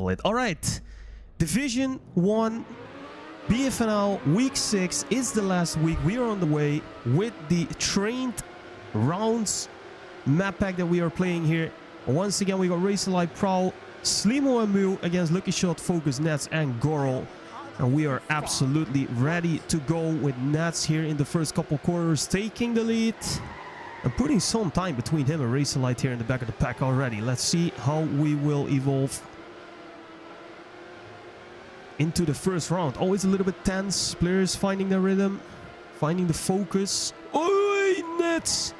double it. All right, Division 1 BFNL Week 6 is the last week. We are on the way with the trained rounds map pack that we are playing here. Once again, we got Racerlight, Prowl, Slimo and Mu against Lucky Shot, Focus, Nats and Goro. And we are absolutely ready to go with Nats here in the first couple quarters, taking the lead and putting some time between him and Racerlight here in the back of the pack already. Let's see how we will evolve into the first round. Always a little bit tense. Players finding their rhythm, finding the focus. Oh, Nats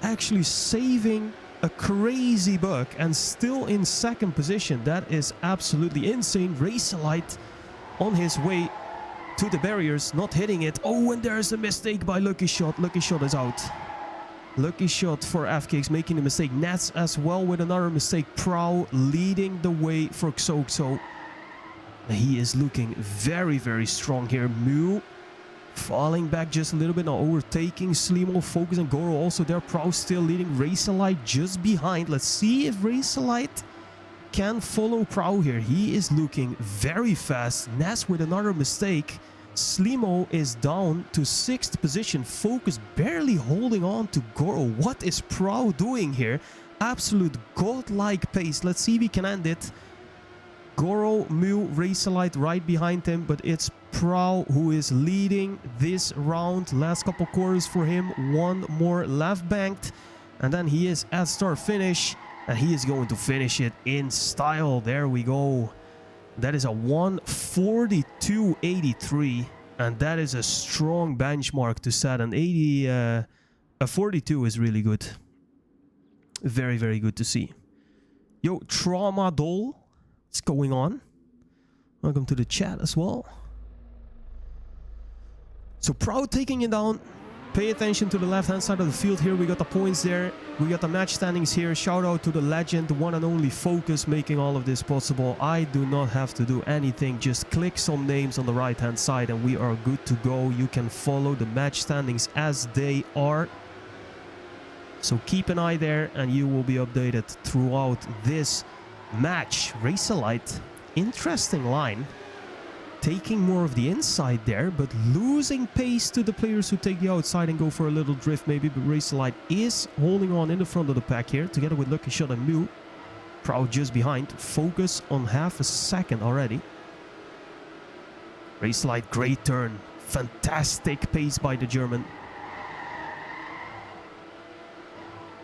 actually saving a crazy buck and still in second position. That is absolutely insane. Racerlight on his way to the barriers, not hitting it. Oh, and there's a mistake by Lucky Shot. Lucky Shot is out. Lucky Shot for F-Kicks making a mistake. Nats as well with another mistake. Prow leading the way for Xoxo. He is looking very, very strong here. Mu falling back just a little bit, now overtaking Slimo, Focus and Goro also there. Prow still leading, Racerlight just behind. Let's see if Racerlight can follow Prow here. He is looking very fast. Nats with another mistake. Slimo is down to 6th position. Focus barely holding on to Goro. What is Prow doing here? Absolute godlike pace. Let's see if he can end it. Goro, Mu, Racerlight right behind him, but it's Prow who is leading this round. Last couple quarters for him. One more left banked, and then he is at start finish, and he is going to finish it in style. There we go. That is a 1:42.83, and that is a strong benchmark to set. An 42 is really good. Very, very good to see. Yo, Trauma Doll. What's going on? Welcome to the chat as well. So Proud taking it down. Pay attention to the left hand side of the field here. We got the points there. We got the match standings here. Shout out to the legend, the one and only Focus, making all of this possible. I do not have to do anything. Just click some names on the right hand side and we are good to go. You can follow the match standings as they are. So keep an eye there and you will be updated throughout this match. Racerlight, interesting line, taking more of the inside there, but losing pace to the players who take the outside and go for a little drift maybe. But Racerlight is holding on in the front of the pack here, together with Lucky Shot and Mu. Proud just behind. Focus on half a second already. Racerlight, great turn. Fantastic pace by the German.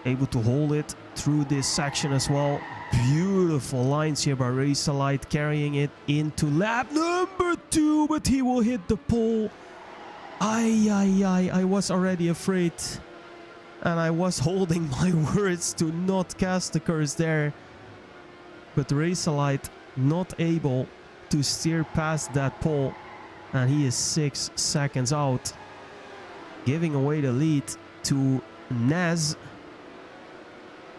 Able to hold it through this section as well. Beautiful lines here by Racerlight, carrying it into lap number 2, but he will hit the pole. I was already afraid, and I was holding my words to not cast the curse there. But Racerlight not able to steer past that pole, and he is 6 seconds out, giving away the lead to Naz.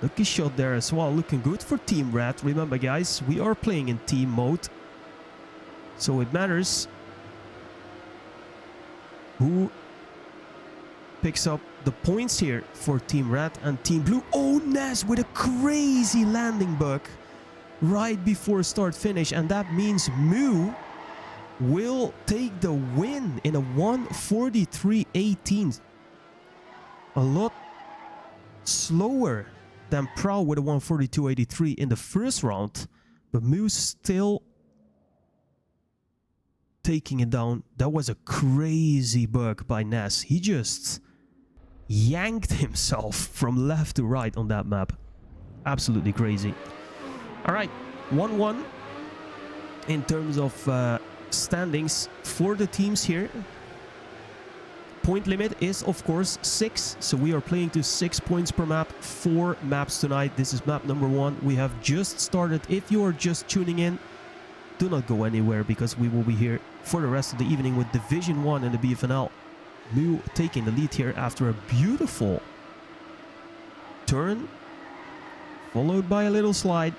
Lucky Shot there as well, looking good for Team Red. Remember guys, we are playing in team mode, so it matters who picks up the points here for Team Red and Team Blue. Oh, Naz with a crazy landing bug right before start finish, and that means Mu will take the win in a 1:43.18. A lot slower than Prow with a 1:42.83 in the first round, but Mu still taking it down. That was a crazy bug by Ness. He just yanked himself from left to right on that map. Absolutely crazy. All right, 1-1 in terms of standings for the teams here. Point limit is of course 6, so we are playing to 6 points per map. 4 maps tonight. This is map number 1. We have just started. If you are just tuning in, do not go anywhere because we will be here for the rest of the evening with Division 1 in the BFNL. Mu taking the lead here after a beautiful turn, followed by a little slide.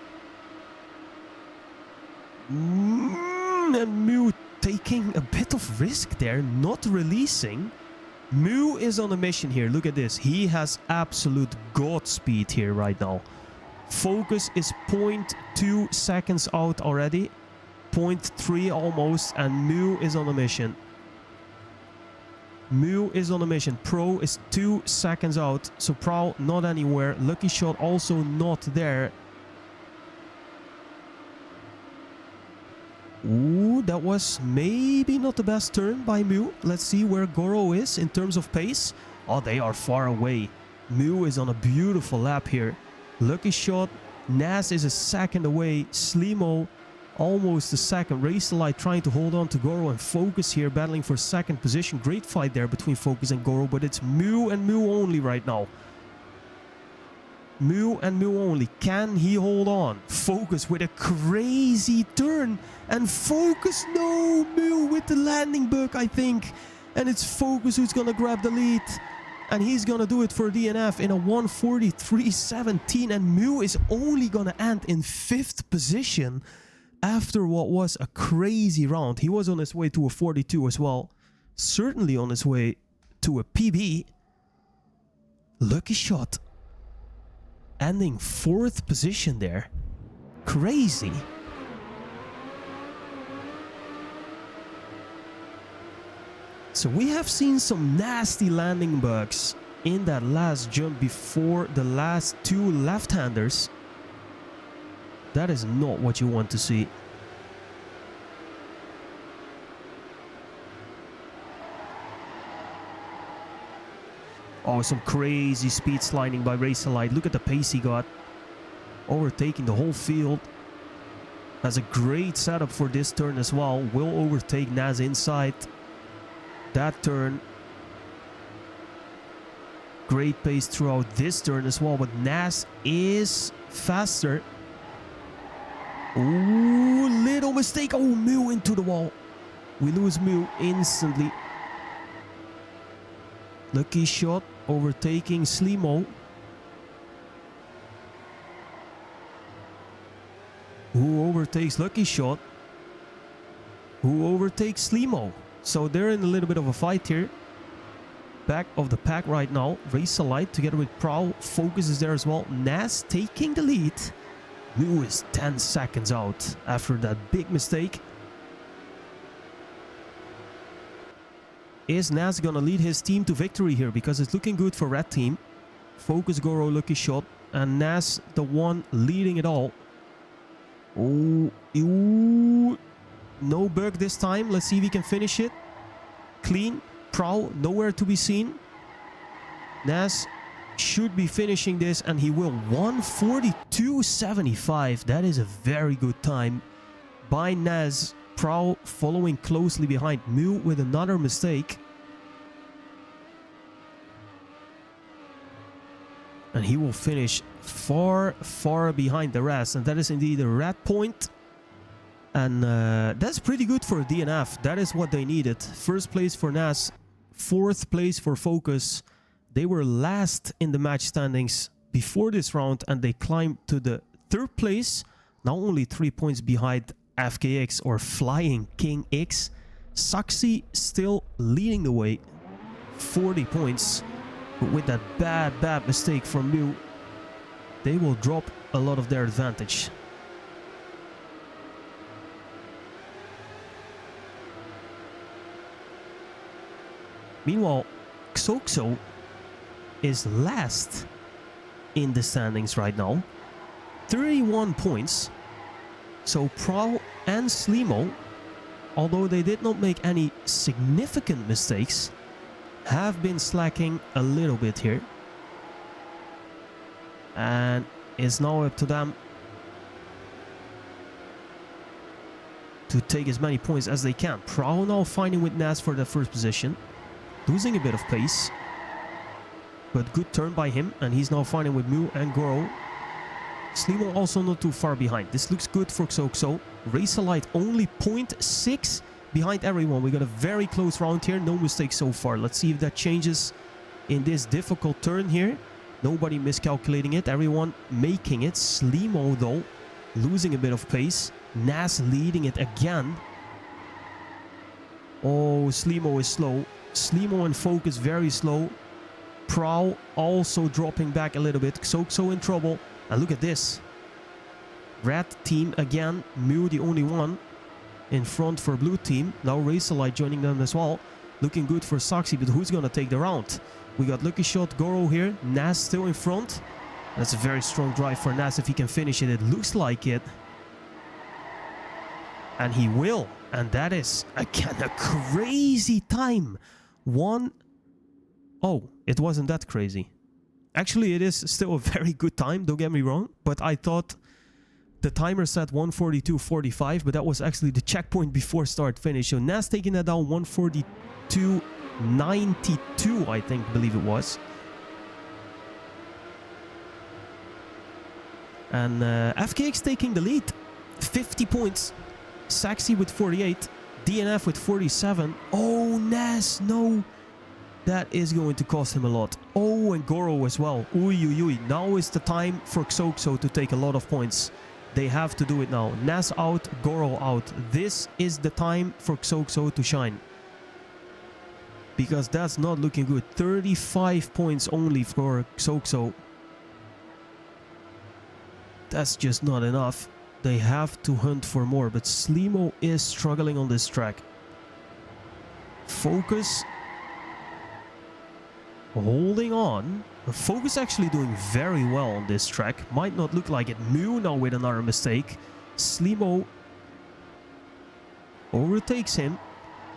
And Mu taking a bit of risk there, not releasing. Mu is on a mission here. Look at this. He has absolute god speed here right now. Focus is 0.2 seconds out already. 0.3 almost, and Mu is on a mission. Mu is on a mission. Pro is 2 seconds out, so Prow not anywhere. Lucky Shot also not there. Ooh, that was maybe not the best turn by Mu. Let's see where Goro is in terms of pace. Oh, they are far away. Mu is on a beautiful lap here. Lucky Shot. Nas is a second away. Slimo almost a second. Racelite trying to hold on to Goro, and Focus here battling for second position. Great fight there between Focus and Goro, but it's Mu and Mu only right now. Mu and Mu only. Can he hold on? Focus with a crazy turn. And Focus, no! Mu with the landing bug, I think. And it's Focus who's gonna grab the lead. And he's gonna do it for DNF in a 1:43.17. And Mu is only gonna end in 5th position after what was a crazy round. He was on his way to a 42 as well. Certainly on his way to a PB. Lucky Shot. Ending 4th position there. Crazy. So we have seen some nasty landing bugs in that last jump before the last 2 left-handers. That is not what you want to see. Oh, some crazy speed sliding by Racelite. Look at the pace he got. Overtaking the whole field. Has a great setup for this turn as well. Will overtake Naz inside that turn. Great pace throughout this turn as well, but Naz is faster. Ooh, little mistake. Oh, Mu into the wall. We lose Mu instantly. Lucky Shot overtaking Slimo. Who overtakes Lucky Shot? Who overtakes Slimo? So they're in a little bit of a fight here. Back of the pack right now. Racelite together with Prowl. Focus is there as well. Nas taking the lead. Mu is 10 seconds out after that big mistake. Is Nas gonna lead his team to victory here? Because it's looking good for Red Team. Focus, Goro, Lucky Shot. And Nas the one leading it all. Oh, ooh. No bug this time. Let's see if he can finish it. Clean. Prowl, nowhere to be seen. Nas should be finishing this, and he will. 1:42.75. That is a very good time by Nas. Prowl following closely behind. Mu with another mistake. And he will finish far, far behind the rest. And that is indeed a red point. And that's pretty good for a DNF. That is what they needed. First place for Nas. 4th place for Focus. They were last in the match standings before this round. And they climbed to the 3rd place. Now only 3 points behind FKX or Flying King X. Saxi still leading the way. 40 points. But with that bad mistake from Mu, they will drop a lot of their advantage. Meanwhile, Xoxo is last in the standings right now. 31 points. So Prowl and Slimo, although they did not make any significant mistakes, have been slacking a little bit here. And it's now up to them to take as many points as they can. Prowl now fighting with Nas for the 1st position. Losing a bit of pace. But good turn by him. And he's now fighting with Mu and Goro. Slimo also not too far behind. This looks good for Xoxo. Racelite only 0.6 behind everyone. We got a very close round here. No mistakes so far. Let's see if that changes in this difficult turn here. Nobody miscalculating it. Everyone making it. Slimo though losing a bit of pace. Nas leading it again. Oh, Slimo is slow. Slimo and Focus very slow. Prowl also dropping back a little bit. Xoxo in trouble. And look at this. Red team again. Mew the only one in front for blue team. Now Razorlight joining them as well. Looking good for Saxi, but who's gonna take the round? We got Lucky Shot, Goro here. Nas still in front. That's a very strong drive for Nas if he can finish it. It looks like it. And he will. And that is, again, a crazy time. Oh, it wasn't that crazy. Actually, it is still a very good time, don't get me wrong. But I thought the timer said 142.45, but that was actually the checkpoint before start finish. So Nas taking that down 142.92, I think, believe it was. And FKX taking the lead. 50 points. Saxi with 48. DNF with 47. Oh, Nas, no. That is going to cost him a lot. Oh, and Goro as well. Ui, ui, ui. Now is the time for Xoxo to take a lot of points. They have to do it now. Nas out, Goro out. This is the time for Xoxo to shine. Because that's not looking good. 35 points only for Xoxo. That's just not enough. They have to hunt for more. But Slimo is struggling on this track. Focus. Holding on. Focus actually doing very well on this track. Might not look like it. Mew now with another mistake. Slimo overtakes him.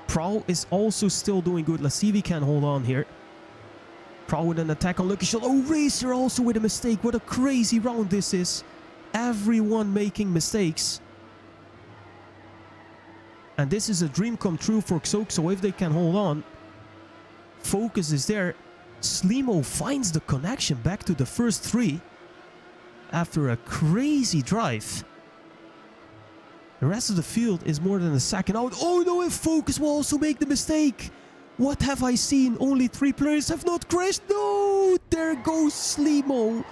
Prowl is also still doing good. Let's see if he can hold on here. Prowl with an attack on Lucky Shot. Oh, Racer also with a mistake. What a crazy round this is. Everyone making mistakes. And this is a dream come true for Xoxo if they can hold on. Focus is there. Slimo finds the connection back to the first three after a crazy drive. The rest of the field is more than a second out. Oh no, and Focus will also make the mistake. What have I seen? Only 3 players have not crashed. No, there goes Slimo.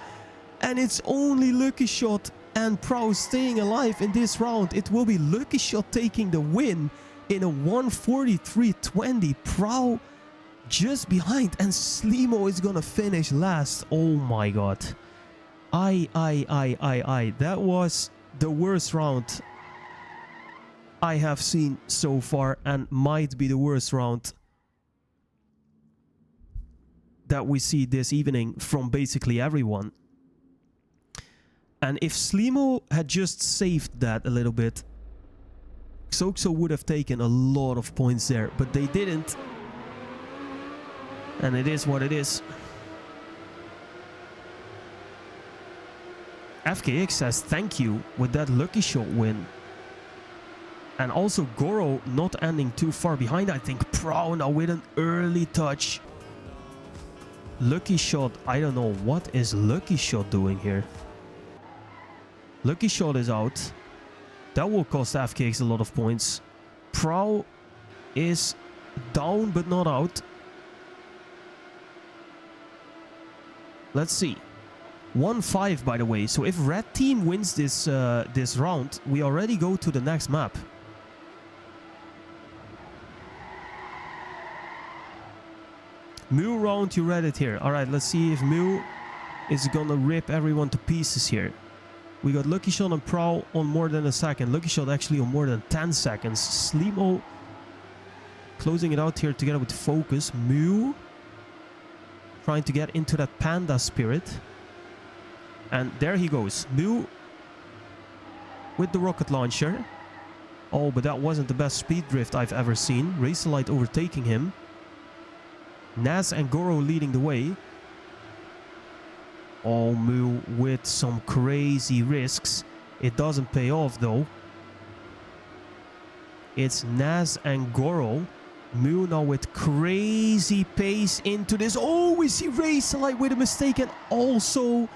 And it's only Lucky Shot and Prowl staying alive in this round. It will be Lucky Shot taking the win in a 143.20. Prowl just behind, and Slimo is gonna finish last. Oh my god. That was the worst round I have seen so far, and might be the worst round that we see this evening from basically everyone. And if Slimo had just saved that a little bit, Xoxo would have taken a lot of points there, but they didn't. And it is what it is. FKX says thank you with that Lucky Shot win. And also Goro not ending too far behind. I think Prowl now with an early touch. Lucky Shot, I don't know. What is Lucky Shot doing here? Lucky Shot is out. That will cost FKX a lot of points. Prowl is down but not out. Let's see. 1-5 by the way. So if red team wins this this round, we already go to the next map. Mew round, you read it here. Alright, let's see if Mew is gonna rip everyone to pieces here. We got Lucky Shot and Prowl on more than a second. Lucky Shot actually on more than 10 seconds. Slimo closing it out here together with Focus. Mew trying to get into that panda spirit. And there he goes. Mew with the rocket launcher. Oh, but that wasn't the best speed drift I've ever seen. Razorlight overtaking him. Nas and Goro leading the way. Oh, Mew with some crazy risks. It doesn't pay off though. It's Nas and Goro. Mew now with crazy pace into this. Oh, we see Razorlight with a mistake, and also,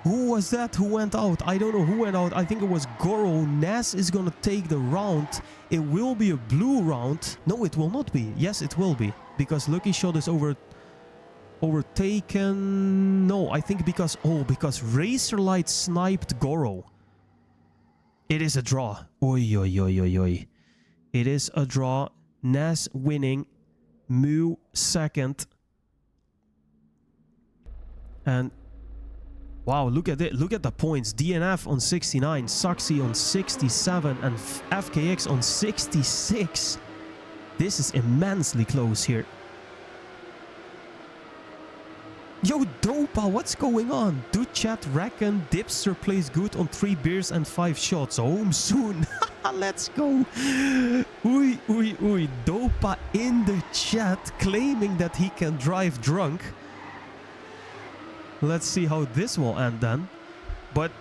who was that who went out? I don't know who went out. I think it was Goro. Nas is gonna take the round. It will be a blue round. No, it will not be. Yes, it will be. Because Lucky Shot is overtaken. No, I think because Razorlight sniped Goro. It is a draw. Oi, oi, oi, oi, oi. It is a draw. Nas winning. Mew second. And Wow, look at it. Look at the points. DNF on 69, Saxi on 67, and FKX on 66. This is immensely close here. Yo, Dopa, what's going on? Duchat, Reckon, Dipster plays good on 3 beers and 5 shots. Home soon. Let's go. Ui, ui, ui. Dopa in the chat claiming that he can drive drunk. Let's see how this will end then. But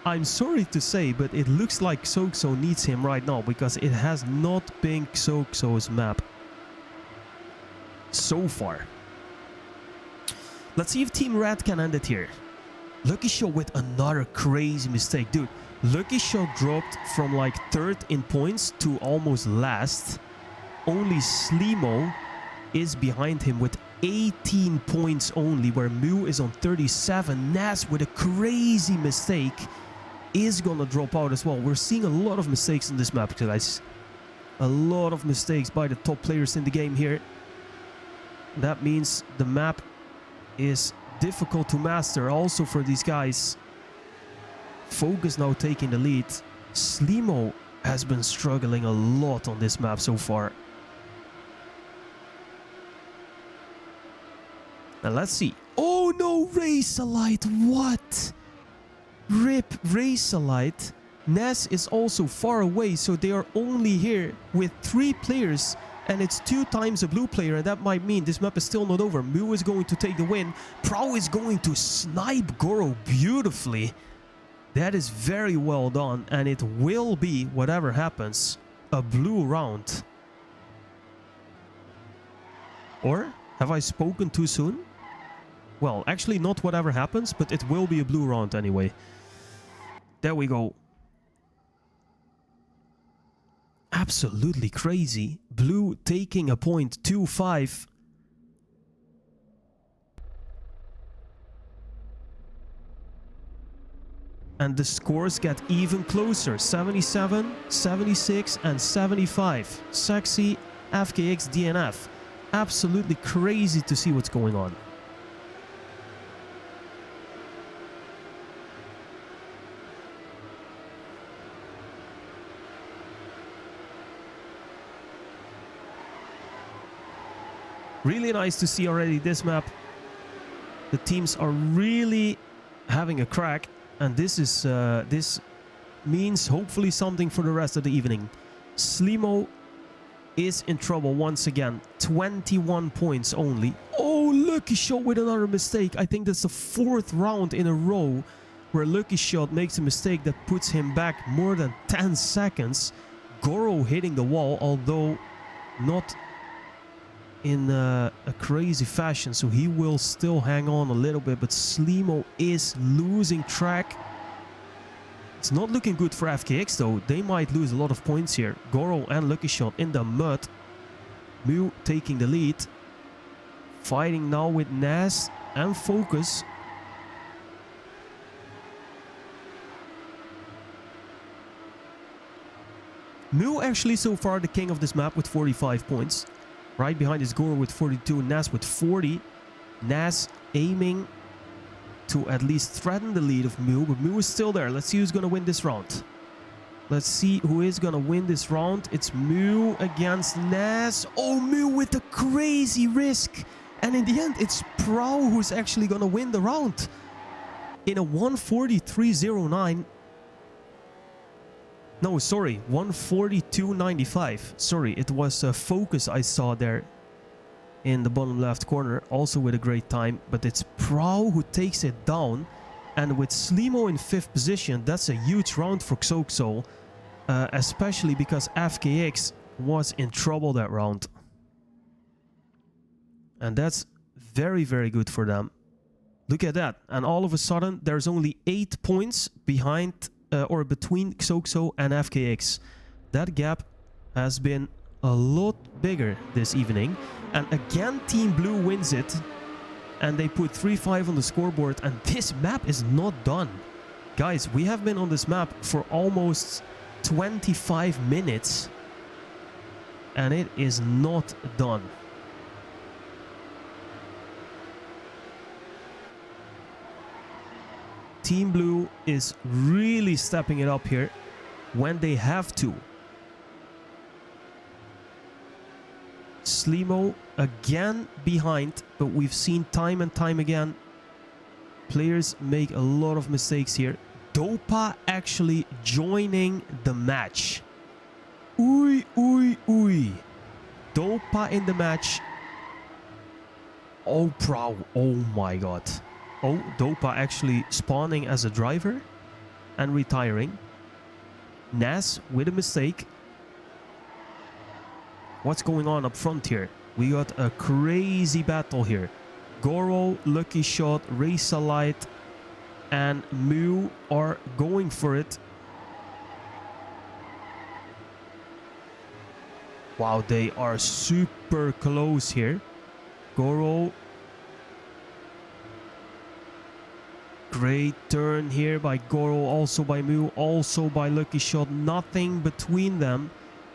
I'm sorry to say, but it looks like Xoxo needs him right now because it has not been Xoxo's map so far. Let's see if Team Red can end it here. Lucky Shot with another crazy mistake. Dude, Lucky Shot dropped from like 3rd in points to almost last. Only Slimo is behind him with 18 points only, where Mew is on 37. Nas with a crazy mistake is gonna drop out as well. We're seeing a lot of mistakes in this map, guys. A lot of mistakes by the top players in the game here. That means the map is difficult to master also for these guys. Focus now taking the lead. Slimo has been struggling a lot on this map so far. And let's see. Oh no, Razorlight, what? RIP Razorlight. Ness is also far away, so they are only here with 3 players. And it's 2 times a blue player, and that might mean this map is still not over. Mew is going to take the win. Prao is going to snipe Goro beautifully. That is very well done, and it will be, whatever happens, a blue round. Or have I spoken too soon? Well, actually not whatever happens, but it will be a blue round anyway. There we go. Absolutely crazy. Blue taking a point, 2-5. And the scores get even closer. 77, 76, and 75. Saxi, FKX, DNF. Absolutely crazy to see what's going on. Really nice to see already this map. The teams are really having a crack, and this is this means hopefully something for the rest of the evening. Slimo is in trouble once again. 21 points only. Oh, Lucky Shot with another mistake. I think that's the 4th round in a row where Lucky Shot makes a mistake that puts him back more than 10 seconds. Goro hitting the wall, although not in a crazy fashion, so he will still hang on a little bit, but Slimo is losing track. It's not looking good for FKX though. They might lose a lot of points here. Goro and Lucky Shot in the mud. Mew taking the lead. Fighting now with Nas and Focus. Mew actually so far the king of this map with 45 points. Right behind is Goro with 42, Nas with 40. Nas aiming to at least threaten the lead of Mew, but Mew is still there. Let's see who's going to win this round. Let's see who is going to win this round. It's Mew against Nas. Oh, Mew with a crazy risk. And in the end, it's Prao who's actually going to win the round. In a 143.09. No, sorry, 142.95. Sorry, it was Focus I saw there in the bottom left corner, also with a great time. But it's Prao who takes it down. And with Slimo in 5th position, that's a huge round for Xoxo. Especially because FKX was in trouble that round. And that's very, very good for them. Look at that. And all of a sudden, there's only 8 points behind or between Xoxo and FKX. That gap has been a lot bigger this evening. And again, Team Blue wins it. And they put 3-5 on the scoreboard. And this map is not done. Guys, we have been on this map for almost 25 minutes. And it is not done. Team Blue is really stepping it up here when they have to. Slimo again behind, but we've seen time and time again players make a lot of mistakes here. Dopa actually joining the match. Oei, oei, oei. Dopa in the match. Oh, Prow. Oh my god. Oh, Dopa actually spawning as a driver and retiring. Nas with a mistake. What's going on up front here? We got a crazy battle here. Goro, Lucky Shot, Racer Light, and Mew are going for it. Wow, they are super close here. Goro. Great turn here by Goro, also by Mew, also by Lucky Shot. Nothing between them.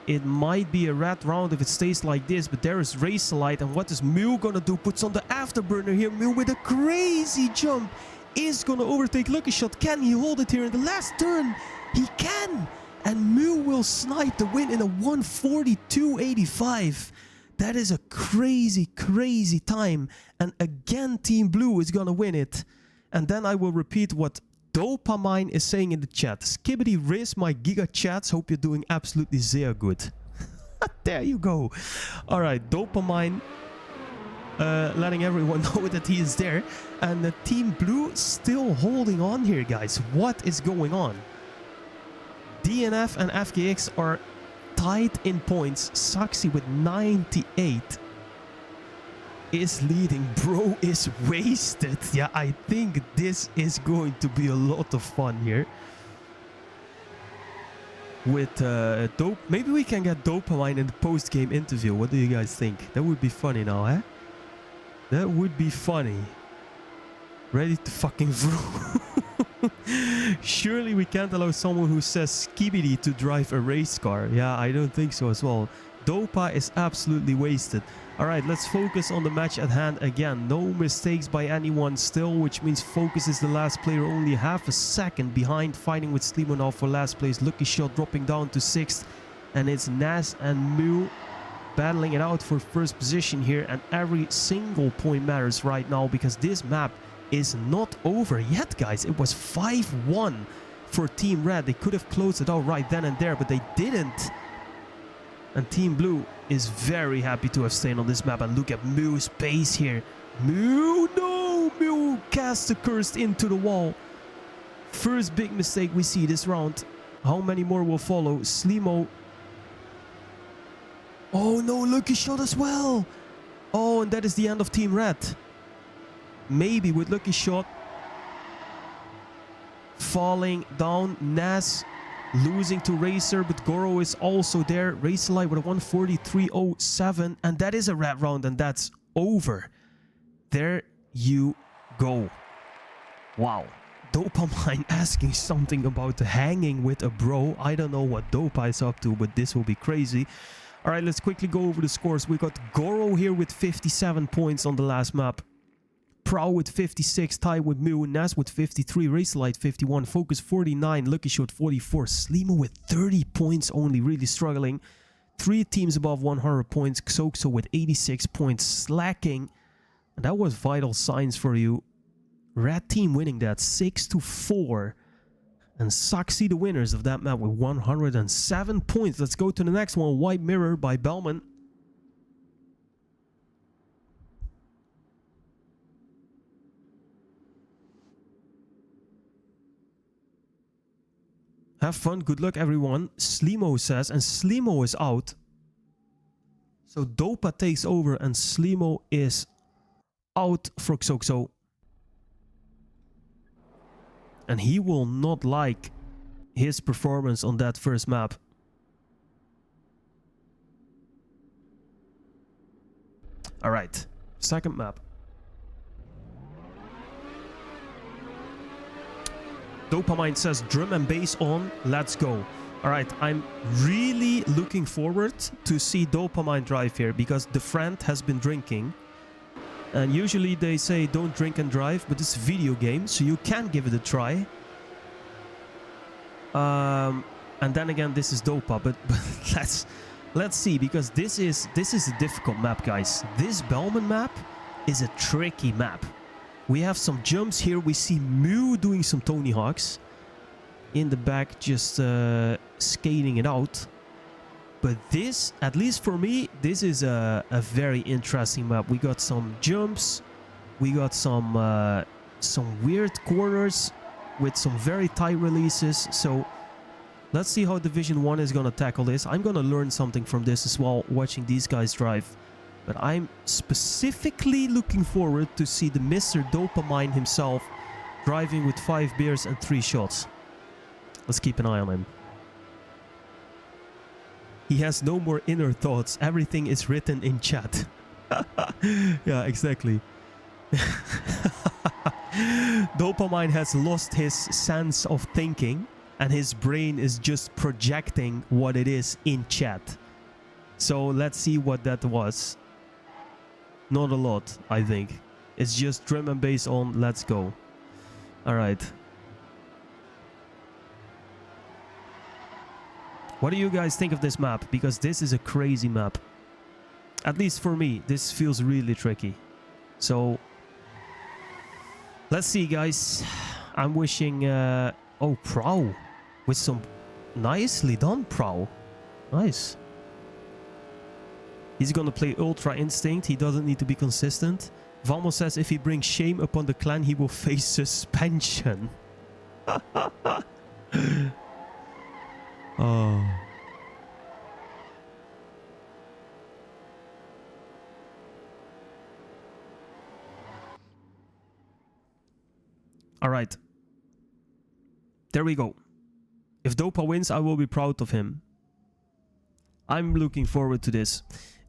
It might be a rat round if it stays like this, but there is Racer Light, and what is Mew gonna do? Puts on the afterburner here. Mew with a crazy jump is gonna overtake Lucky Shot. Can he hold it here in the last turn? He can! And Mew will snipe the win in a 1:42.85. That is a crazy, crazy time. And again, Team Blue is gonna win it. And then I will repeat what Dopamine is saying in the chat. Skibbity Riz, my Giga chats. Hope you're doing absolutely sehr good. There you go. Alright, Dopamine letting everyone know that he is there. And the Team Blue still holding on here, guys. What is going on? DNF and FKX are tied in points. Saxi with 98 is leading. Bro is wasted. Yeah, I think this is going to be a lot of fun here. With Dope. Maybe we can get Dopamine in the post-game interview. What do you guys think? That would be funny now, eh? That would be funny. Ready to fucking vroom. Surely we can't allow someone who says skibidi to drive a race car. Yeah, I don't think so as well. Dopa is absolutely wasted. Alright, let's focus on the match at hand again. No mistakes by anyone still, which means Focus is the last player, only half a second behind, fighting with Slimo now for last place. Lucky Shot dropping down to 6th. And it's Nas and Mew battling it out for first position here. And every single point matters right now, because this map is not over yet, guys. It was 5-1 for Team Red. They could have closed it out right then and there, but they didn't. And Team Blue is very happy to have stayed on this map. And look at Mew's pace here. Mew, no! Mew cast the curse into the wall. First big mistake we see this round. How many more will follow? Slimo. Oh no, Lucky Shot as well. Oh, and that is the end of Team Red. Maybe with Lucky Shot falling down. Nas losing to Racer, but Goro is also there. Racer Light with a 1:43.07, and that is a rat round, and that's over. There you go. Wow. Dopamine asking something about hanging with a bro. I don't know what Dopa is up to, but this will be crazy. All right, let's quickly go over the scores. We got Goro here with 57 points on the last map. Prow with 56, tied with Mew, Nas with 53, Racerlight 51, Focus 49, Lucky Shot 44, Slimo with 30 points only, really struggling. 3 teams above 100 points, Xoxo with 86 points, slacking. And that was vital signs for you. Red team winning that 6-4. And Saxi the winners of that map with 107 points. Let's go to the next one, White Mirror by Bellman. Have fun, good luck everyone. Slimo says, and Slimo is out. So Dopa takes over and Slimo is out for Xoxo. And he will not like his performance on that first map. Alright, second map. Dopamine says drum and bass on, let's go. Alright, I'm really looking forward to see Dopamine drive here, because the friend has been drinking. And usually they say don't drink and drive, but it's a video game, so you can give it a try. And then again, this is Dopa, but let's see, because this is a difficult map, guys. This Bellman map is a tricky map. We have some jumps here. We see Mew doing some Tony Hawks in the back, just skating it out. But this, at least for me, this is a very interesting map. We got some jumps, we got some weird corners with some very tight releases. So let's see how Division 1 is going to tackle this. I'm going to learn something from this as well, watching these guys drive. But I'm specifically looking forward to see the Mr. Dopamine himself driving with 5 beers and 3 shots. Let's keep an eye on him. He has no more inner thoughts. Everything is written in chat. Yeah, exactly. Dopamine has lost his sense of thinking, and his brain is just projecting what it is in chat. So let's see what that was. Not a lot, I think. It's just drum and bass on. Let's go. All right. What do you guys think of this map? Because this is a crazy map. At least for me, this feels really tricky. So let's see, guys. I'm wishing... oh, Prow. With some... Nicely done, Prow. Nice. He's gonna play Ultra Instinct. He doesn't need to be consistent. Vamos says if he brings shame upon the clan, he will face suspension. Oh. All right. There we go. If Dopa wins, I will be proud of him. I'm looking forward to this.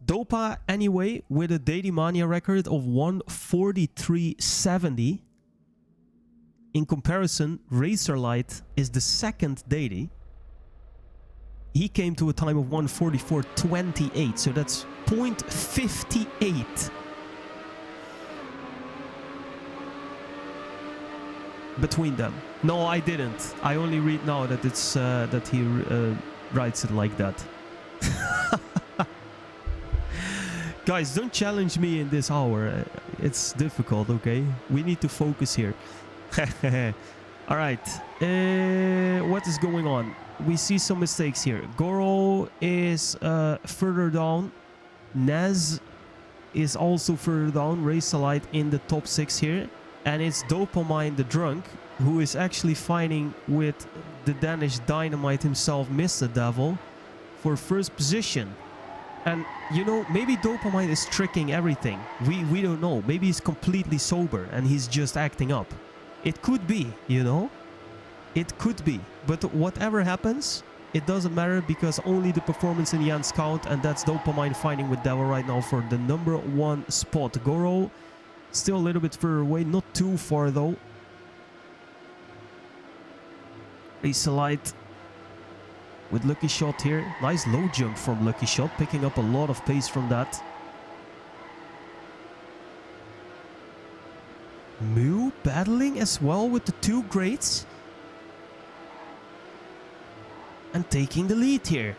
Dopa, anyway, with a Daidymania record of 143.70. In comparison, Razorlight is the second Daidy. He came to a time of 144.28, so that's 0.58 between them. No, I didn't. I only read now that it's that he writes it like that. Guys, don't challenge me in this hour. It's difficult, okay? We need to focus here. All right. What is going on? We see some mistakes here. Goro is further down. Nez is also further down. Razorlight in the top 6 here. And it's Dopamine the Drunk, who is actually fighting with the Danish Dynamite himself, Mr. Devil, for first position. And, you know, maybe Dopamine is tricking everything. We don't know. Maybe he's completely sober and he's just acting up. It could be, you know? It could be. But whatever happens, it doesn't matter, because only the performance in the end count, and that's Dopamine fighting with Devil right now for the number 1 spot. Goro still a little bit further away, not too far though. Razorlight with Lucky Shot here. Nice low jump from Lucky Shot, picking up a lot of pace from that. Mew battling as well with the 2 greats. And taking the lead here.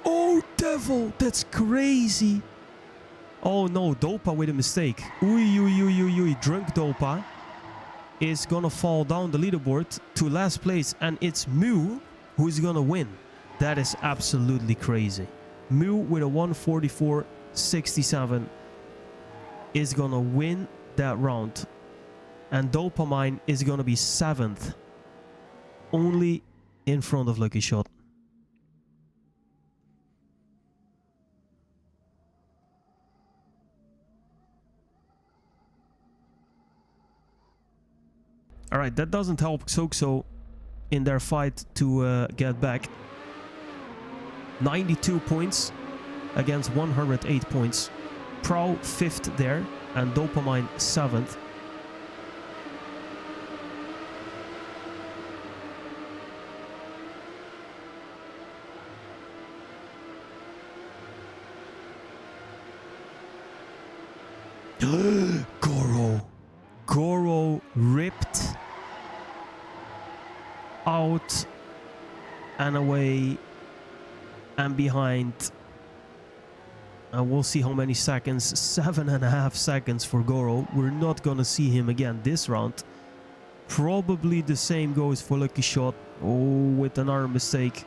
Oh, Devil, that's crazy. Oh no, Dopa with a mistake. Ui. Drunk Dopa is gonna fall down the leaderboard to last place, and it's Mew who's gonna win. That is absolutely crazy. Mew with a 144.67 is gonna win that round, and Dopamine is gonna be 7th, only in front of Lucky Shot. Alright, that doesn't help Xoxo in their fight to get back. 92 points against 108 points. Prow 5th there, and Dopamine 7th. Goro ripped out and away and behind. And we'll see how many seconds. 7.5 seconds for Goro. We're not gonna see him again this round. Probably the same goes for Lucky Shot. Oh, with another mistake.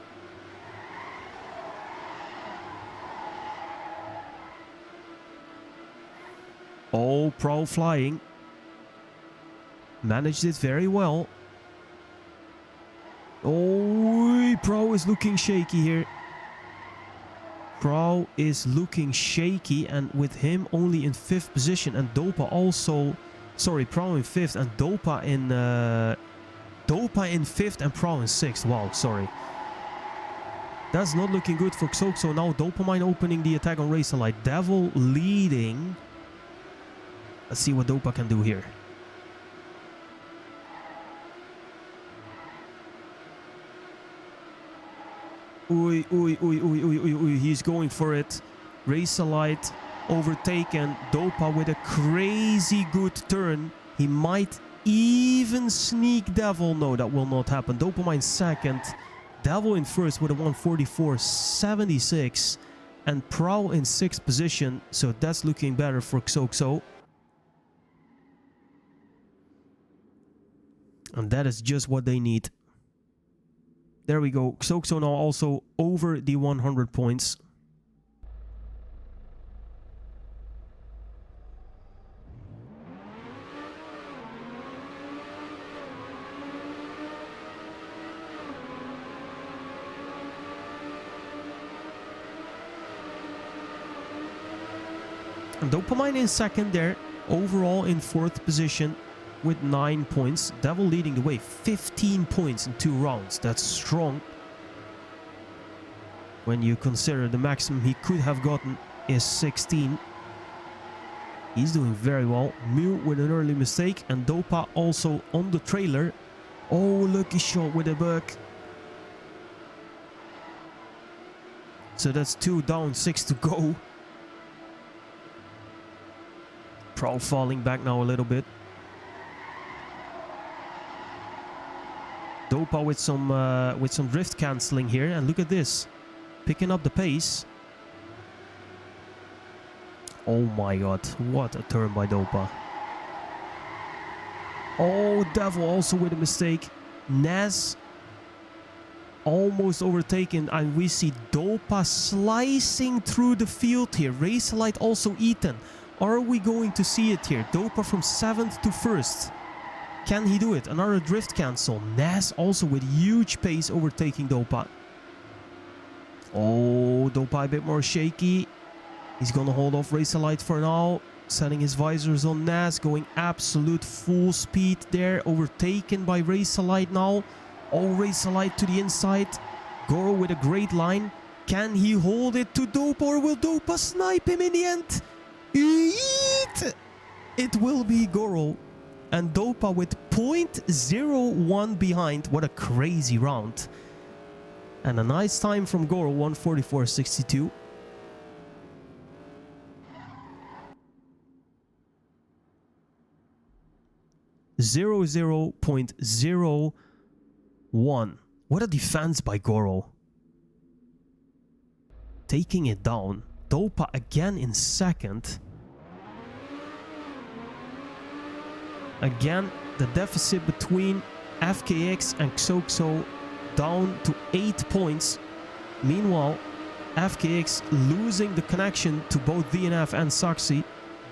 Oh, Pro flying. Managed it very well. Oh, Pro is looking shaky here. Pro is looking shaky, and with him only in 5th position, and Dopa also... Sorry, Pro in 5th and Dopa in 5th and Pro in 6th. Wow, sorry. That's not looking good for Xoxo. Now Dopamine opening the attack on Razorlight. Devil leading. Let's see what Dopa can do here. Oi, oi, oi, oi, oi, oi, oi. He's going for it. Razorlight overtaken. Dopa with a crazy good turn. He might even sneak Devil. No, that will not happen. Dopamine second. Devil in first with a 144.76. And Prowl in 6th position. So that's looking better for Xoxo. And that is just what they need. There we go. Xoxo now also over the 100 points. And Dopamine in second there. Overall in 4th position with 9 points. Devil leading the way. 15 points in 2 rounds. That's strong. When you consider the maximum he could have gotten is 16. He's doing very well. Mew with an early mistake. And Dopa also on the trailer. Oh, Lucky Shot with a bug. So that's 2 down, 6 to go. Pro falling back now a little bit. Dopa with some drift cancelling here, and look at this, picking up the pace. Oh my god, what a turn by Dopa. Oh, Devil also with a mistake. Naz almost overtaken, and we see Dopa slicing through the field here. Razorlight also eaten. Are we going to see it here? Dopa from 7th to 1st. Can he do it? Another drift cancel. Naz also with huge pace overtaking Dopa. Oh, Dopa a bit more shaky. He's gonna hold off Razorlight for now. Setting his visors on Naz. Going absolute full speed there. Overtaken by Razorlight now. Oh, Razorlight to the inside. Goro with a great line. Can he hold it to Dopa, or will Dopa snipe him in the end? Eat! It will be Goro. And Dopa with 0.01 behind. What a crazy round. And a nice time from Goro, 144.62. .01. What a defense by Goro. Taking it down. Dopa again in second. Again, the deficit between FKX and Xoxo down to 8 points. Meanwhile, FKX losing the connection to both DNF and Saxi.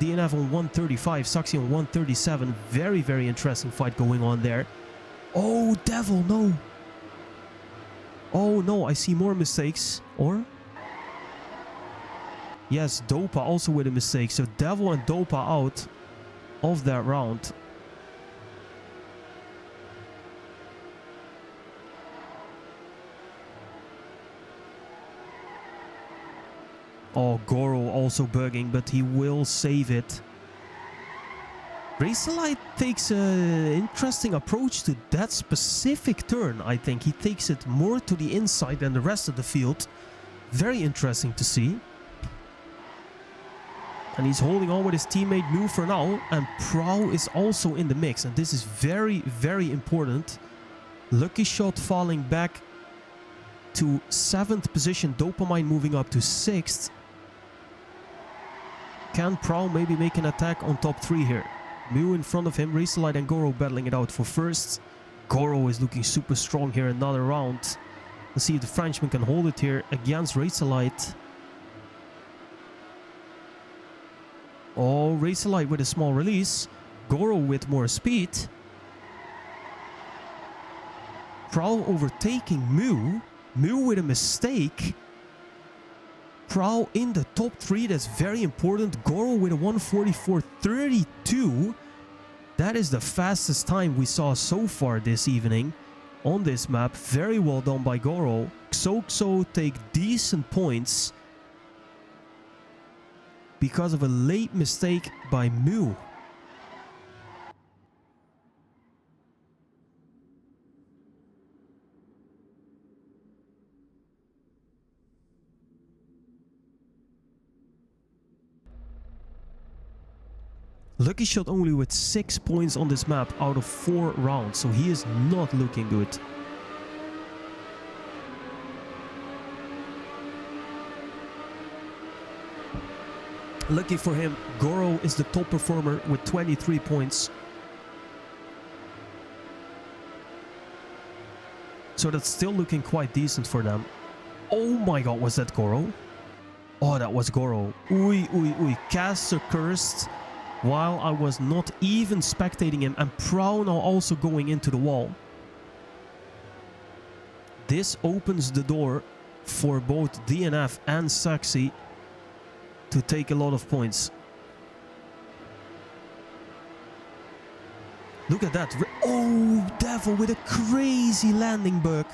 DNF on 135, Saxi on 137. Very, very interesting fight going on there. Oh, Devil, no. Oh, no, I see more mistakes. Or? Yes, Dopa also with a mistake. So Devil and Dopa out of that round. Oh, Goro also bugging, but he will save it. Razorlight takes an interesting approach to that specific turn, I think. He takes it more to the inside than the rest of the field. Very interesting to see. And he's holding on with his teammate Mu for now. And Prow is also in the mix. And this is very, very important. Lucky Shot falling back to 7th position. Dopamine moving up to 6th. Can Prow maybe make an attack on top 3 here? Mu in front of him. Razorlight and Goro battling it out for first. Goro is looking super strong here another round. Let's see if the Frenchman can hold it here against Razorlight. Oh, Razorlight with a small release. Goro with more speed. Prow overtaking Mu. Mu with a mistake. Prow in the top 3. That's very important. Goro with a 1:44.32. That is the fastest time we saw so far this evening on this map. Very well done by Goro. Xoxo take decent points because of a late mistake by Mu. Lucky Shot only with 6 points on this map out of 4 rounds, so he is not looking good. Lucky for him, Goro is the top performer with 23 points. So that's still looking quite decent for them. Oh my god, was that Goro? Oh, that was Goro. Ui, ui, ui. Caster cursed while I was not even spectating him. And Prow now also going into the wall. This opens the door for both DNF and Saxy to take a lot of points. Look at that. Oh, Devil with a crazy landing bug.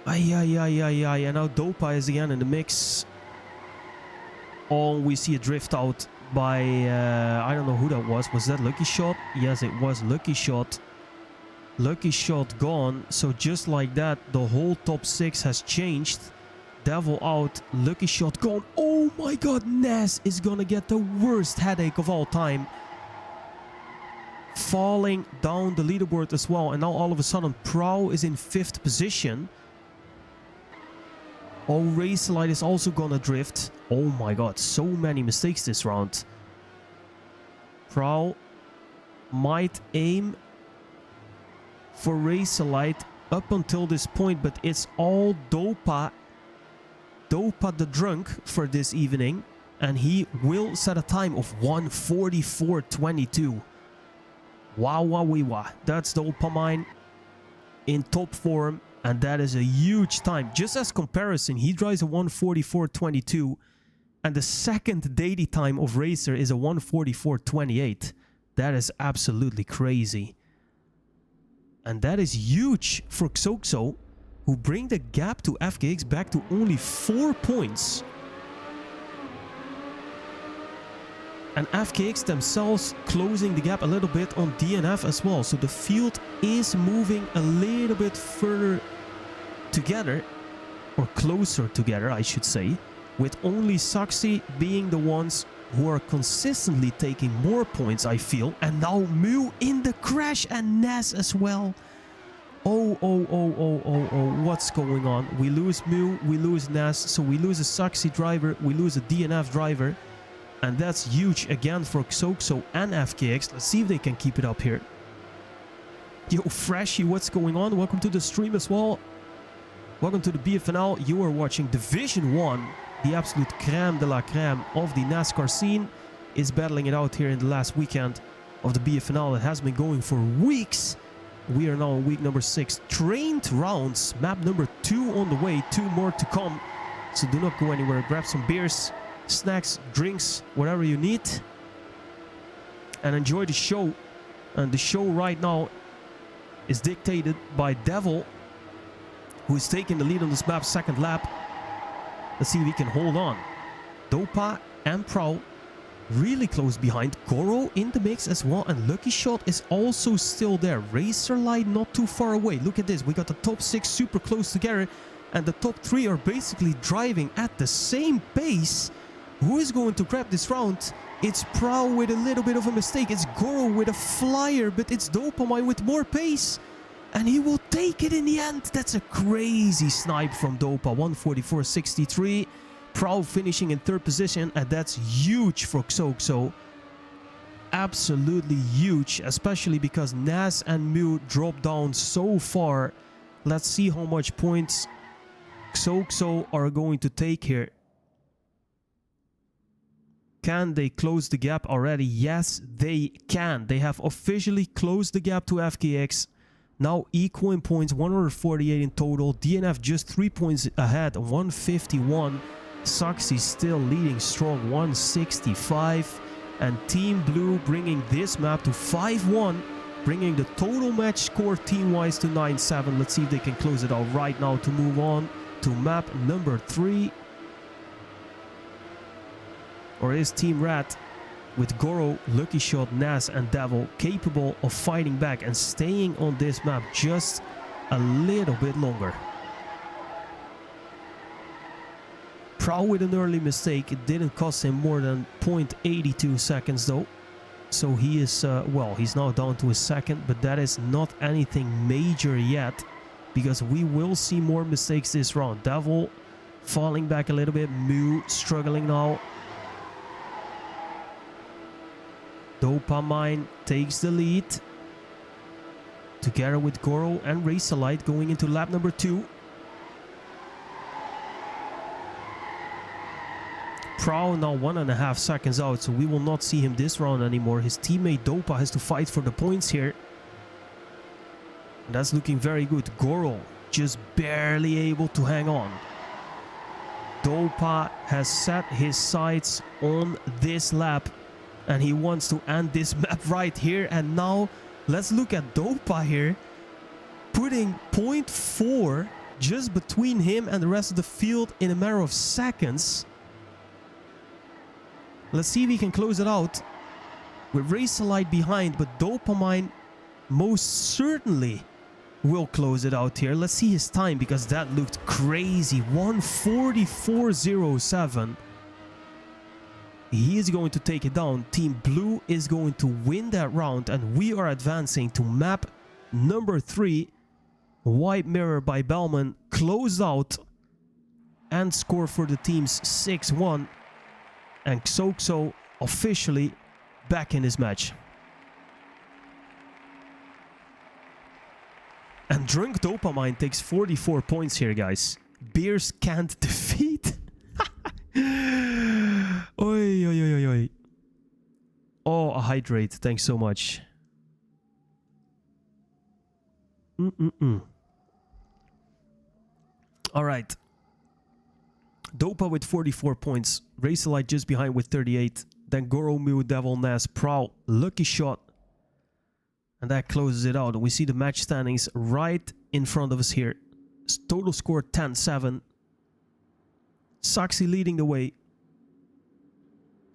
Ay, ay, ay, ay, ay. And now Dopa is again in the mix. Oh, we see a drift out by, I don't know who that was. Was that Lucky Shot? Yes, it was Lucky Shot. Lucky Shot gone. So just like that, the whole top 6 has changed. Devil out, Lucky Shot gone. Oh my god, Ness is gonna get the worst headache of all time. Falling down the leaderboard as well. And now all of a sudden, Prow is in 5th position. Oh, Razorlight is also gonna drift. Oh my god, so many mistakes this round. Prow might aim for Razorlight up until this point, but it's all Dopa. Dopa the drunk for this evening. And he will set a time of 1:44.22. Wow, wow, wee, wow. That's Dopamine in top form. And that is a huge time. Just as comparison, he drives a 1:44.22. And the second daily time of Racer is a 1:44.28. That is absolutely crazy. And that is huge for Xoxo, who bring the gap to FKX back to only 4 points. And FKX themselves closing the gap a little bit on DNF as well. So the field is moving a little bit further together, or closer together, I should say, with only Saxy being the ones who are consistently taking more points, I feel. And now Mu in the crash and Ness as well. Oh, oh, oh, oh, oh, oh, what's going on? We lose Mu, we lose Ness, so we lose a Saxy driver, we lose a DNF driver. And that's huge again for Xoxo and FKX. Let's see if they can keep it up here. Yo, Freshy, what's going on? Welcome to the stream as well. Welcome to the BFNL. You are watching Division 1. The absolute creme de la creme of the NASCAR scene is battling it out here in the last weekend of the BFNL. It has been going for weeks. We are now on week number 6. Trained rounds. Map number 2 on the way. 2 more to come. So do not go anywhere. Grab some beers, snacks, drinks, whatever you need. And enjoy the show. And the show right now is dictated by Devil, who is taking the lead on this map, second lap. Let's see if he can hold on. Dopa and Prow really close behind. Goro in the mix as well. And Lucky Shot is also still there. Razorlight not too far away. Look at this. We got the top 6 super close together. and the top 3 are basically driving at the same pace. Who is going to grab this round? It's Prow with a little bit of a mistake. It's Goro with a flyer, but it's Dopamine with more pace. And he will take it in the end. That's a crazy snipe from Dopa. 144.63. Prow finishing in 3rd position, and that's huge for Xoxo. Absolutely huge, especially because Nas and Mew dropped down so far. Let's see how much points Xoxo are going to take here. Can they close the gap already? Yes, they can. They have officially closed the gap to FKX. Now equal in points, 148 in total. DNF just 3 points ahead, 151. Saxi still leading strong, 165. And Team Blue bringing this map to 5-1, bringing the total match score team-wise to 9-7. Let's see if they can close it out right now to move on to map number 3. Or is Team Rat with Goro, Lucky Shot, Nas and Devil capable of fighting back and staying on this map just a little bit longer? Prow with an early mistake. It didn't cost him more than 0.82 seconds though. So he is, well, he's now down to a second, but that is not anything major yet, because we will see more mistakes this round. Devil falling back a little bit. Mew struggling now. Dopamine takes the lead. Together with Goro and Razorlight going into lap number 2. Prow now 1.5 seconds out, so we will not see him this round anymore. His teammate Dopa has to fight for the points here. And that's looking very good. Goro just barely able to hang on. Dopa has set his sights on this lap, and he wants to end this map right here. And now let's look at Dopa here, putting 0.4 just between him and the rest of the field in a matter of seconds. Let's see if we can close it out with Razorlight behind, but Dopamine most certainly will close it out here. Let's see his time, because that looked crazy. 144.07. He is going to take it down. Team Blue is going to win that round, and we are advancing to map number 3. White Mirror by Bellman closed out, and score for the teams 6-1. And Xoxo officially back in this match. And Drunk Dopamine takes 44 points here, guys. Beers can't defeat. Oi, oi, oi, oi, oi. Oh, a hydrate. Thanks so much. All right. Dopa with 44 points. Razorlight just behind with 38. Then Goro, Mew, Devil, Nas, Prowl, Lucky Shot. And that closes it out. And we see the match standings right in front of us here. Total score 10-7. Saxi leading the way.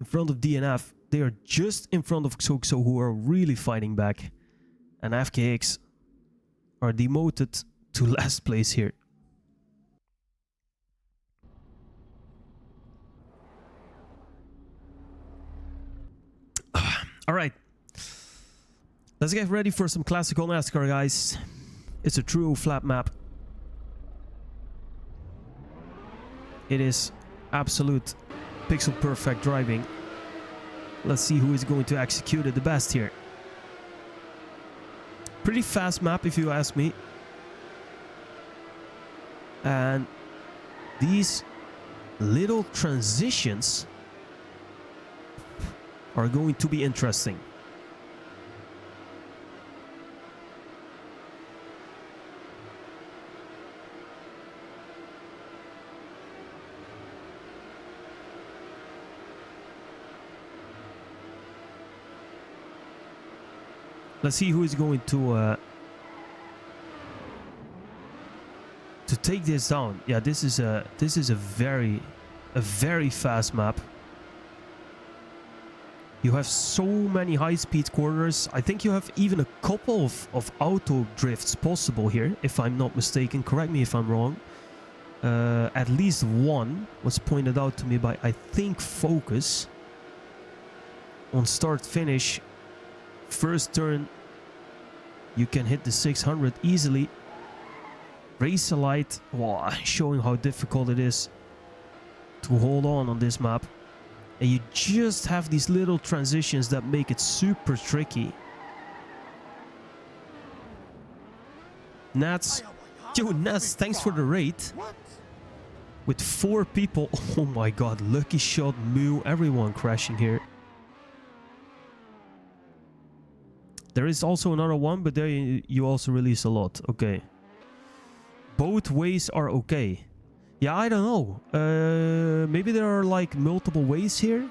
In front of DNF. They are just in front of Xoxo, who are really fighting back. And FKX are demoted to last place here. All right, let's get ready for some classical NASCAR, guys. It's a true flat map. It is absolute pixel perfect driving. Let's see who is going to execute it the best here. Pretty fast map, if you ask me. And these little transitions are going to be interesting. Let's see who is going to take this down. Yeah, this is a very fast map. You have so many high-speed corners. I think you have even a couple of auto drifts possible here, if I'm not mistaken. Correct me if I'm wrong. At least one was pointed out to me by, I think, Focus. On start finish, first turn, you can hit the 600 easily. Race a light, wow, showing how difficult it is to hold on this map. And you just have these little transitions that make it super tricky. Nats, yo Nats, thanks for the raid. With 4 people, oh my god, Lucky Shot, Moo, everyone crashing here. There is also another one, but there you also release a lot, okay. Both ways are okay. Yeah, I don't know. Maybe there are like multiple ways here.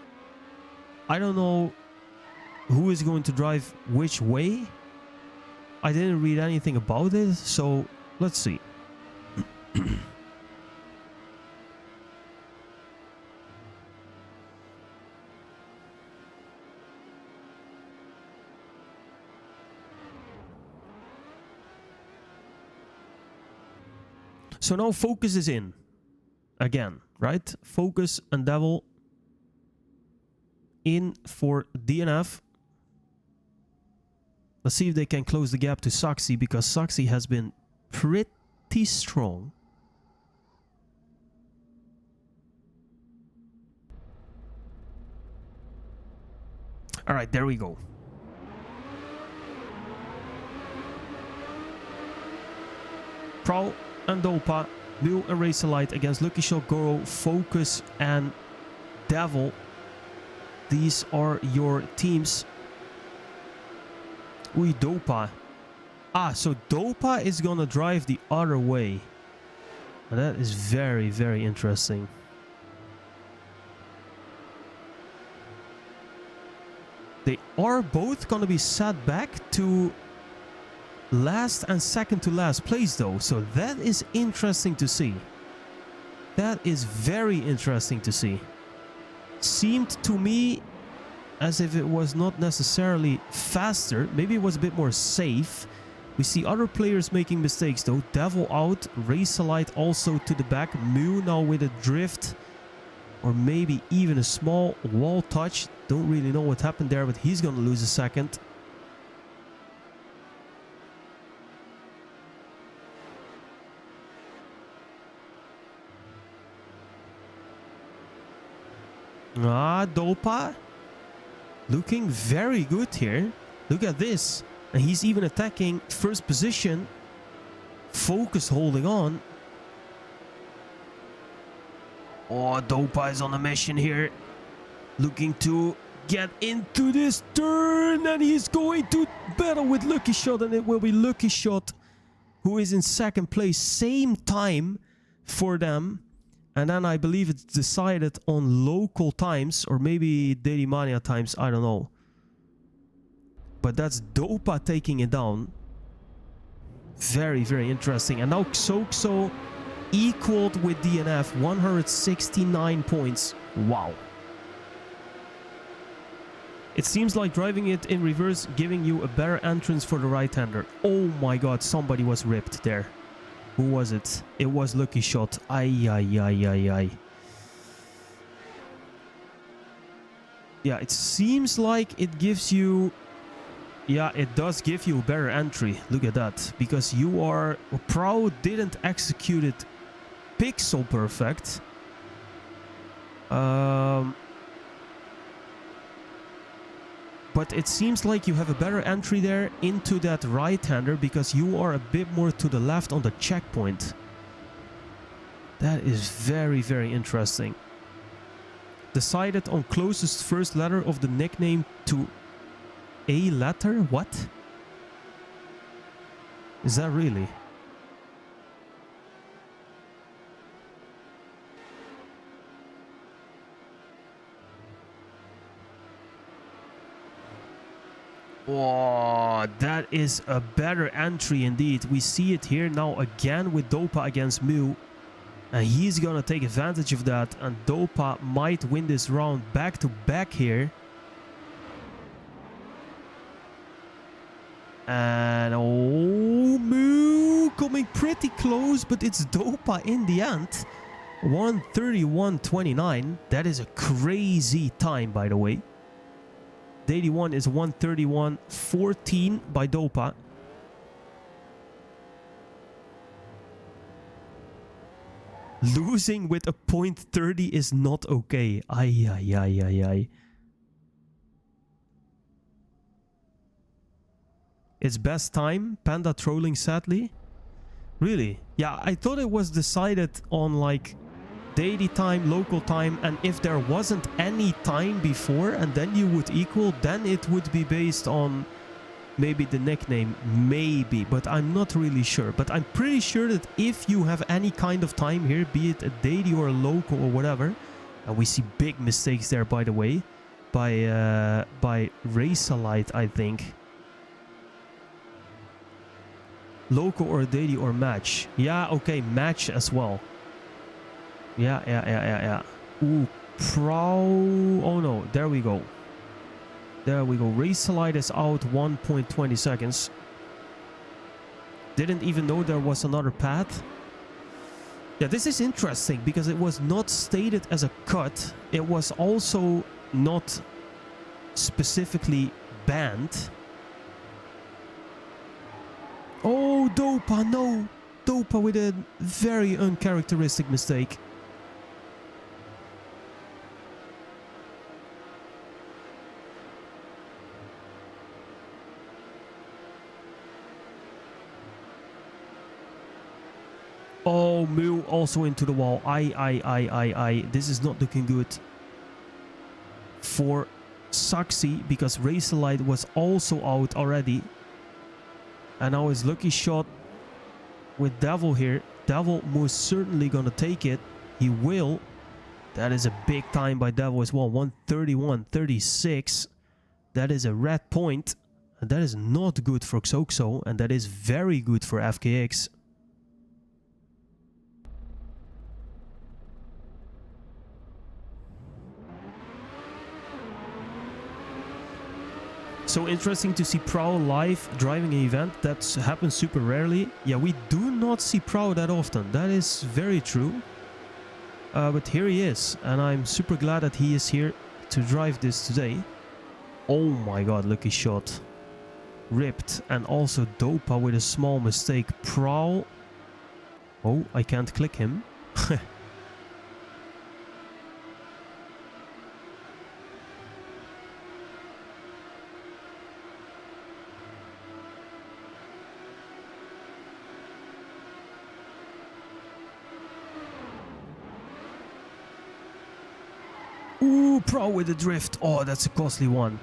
I don't know who is going to drive which way. I didn't read anything about it, so let's see. So now Focus is in. Again, right? Focus and Devil in for DNF. Let's see if they can close the gap to Saxi, because Saxi has been pretty strong. Alright, there we go. Prowl and Dopa, Mule and Razorlight against Lucky Shot, Goro, Focus and Devil. These are your teams. Ui, Dopa. Ah, so Dopa is gonna drive the other way. And that is very, very interesting. They are both gonna be set back to last and second to last place though, so that is interesting to see. That is very interesting to see. Seemed to me as if it was not necessarily faster, maybe it was a bit more safe. We see other players making mistakes though. Devil out, Razorlight also to the back, Mew now with a drift or maybe even a small wall touch. Don't really know what happened there, but he's gonna lose a second. Ah, Dopa looking very good here. Look at this. And he's even attacking first position. Focus holding on. Oh, Dopa is on a mission here. Looking to get into this turn. And he's going to battle with Lucky Shot. And it will be Lucky Shot who is in second place. Same time for them. And then I believe it's decided on local times, or maybe Daily Mania times, I don't know. But that's Dopa taking it down. Very, very interesting. And now Xoxo equaled with DNF, 169 points. Wow. It seems like driving it in reverse, giving you a better entrance for the right-hander. Oh my god, somebody was ripped there. Who was it? It was Lucky Shot. Ay, ay, ay, ay, ay. Yeah, it seems like it gives you... Yeah, it does give you a better entry. Look at that. Because you are... Pro didn't execute it pixel perfect. But it seems like you have a better entry there into that right-hander because you are a bit more to the left on the checkpoint. That is very, very interesting. Decided on closest first letter of the nickname to a letter? What? Is that really? Oh, that is a better entry indeed. We see it here now again with Dopa against Mew. And he's gonna take advantage of that. And Dopa might win this round back to back here. And oh, Mew coming pretty close, but it's Dopa in the end. 1:31.29. That is a crazy time, by the way. The 81 is 1:31.14 by Dopa. Losing with a .30 is not okay. Ay, ay, ay, ay, ay. It's best time. Panda trolling, sadly. Really? Yeah, I thought it was decided on like daily time, local time, and if there wasn't any time before and then you would equal, then it would be based on maybe the nickname, maybe, but I'm not really sure. But I'm pretty sure that if you have any kind of time here, be it a daily or a local or whatever, and we see big mistakes there, by the way, by Racealite, I think. Local or daily or match. Yeah, okay, match as well. Yeah. Ooh, oh no, there we go. There we go. Racealite is out 1.20 seconds. Didn't even know there was another path. Yeah, this is interesting because it was not stated as a cut. It was also not specifically banned. Oh, Dopa, no. Dopa with a very uncharacteristic mistake. Oh, Mu also into the wall. This is not looking good for Saxi because Racealite was also out already. And now his lucky shot with Devil here. Devil most certainly gonna take it. He will. That is a big time by Devil as well. 1:31.36. That is a red point. And that is not good for Xoxo. And that is very good for FKX. So interesting to see Prowl live driving an event. That happens super rarely. Yeah, we do not see Prowl that often. That is very true. But here he is. And I'm super glad that he is here to drive this today. Oh my god, lucky shot. Ripped. And also Dopa with a small mistake. Prowl. Oh, I can't click him. Ooh, Prowl with a drift. Oh, that's a costly one.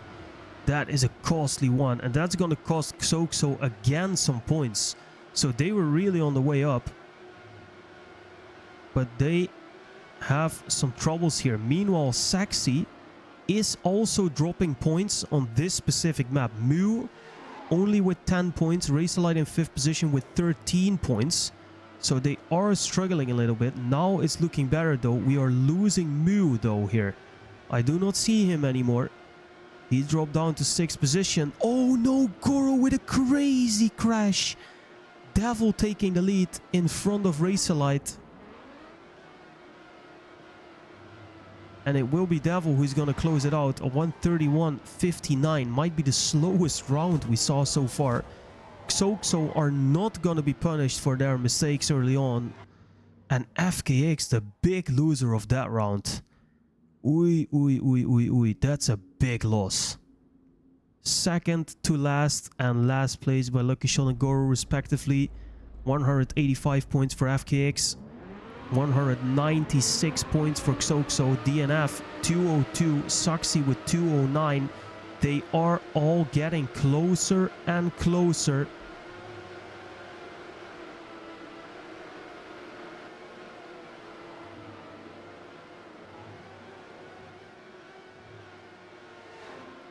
That is a costly one. And that's going to cost Xoxo again some points. So they were really on the way up. But they have some troubles here. Meanwhile, Saxi is also dropping points on this specific map. Mu only with 10 points. Racealite in 5th position with 13 points. So they are struggling a little bit. Now it's looking better though. We are losing Mu though here. I do not see him anymore. He dropped down to 6th position. Oh no, Goro with a crazy crash. Devil taking the lead in front of Racealite. And it will be Devil who's going to close it out. A 1:31.59 might be the slowest round we saw so far. Xoxo are not going to be punished for their mistakes early on. And FKX, the big loser of that round. Ooh, that's a big loss. Second to last and last place by Lucky Shot and Goro respectively. 185 points for FKX. 196 points for Xoxo. DNF 202. Saxi with 209. They are all getting closer and closer.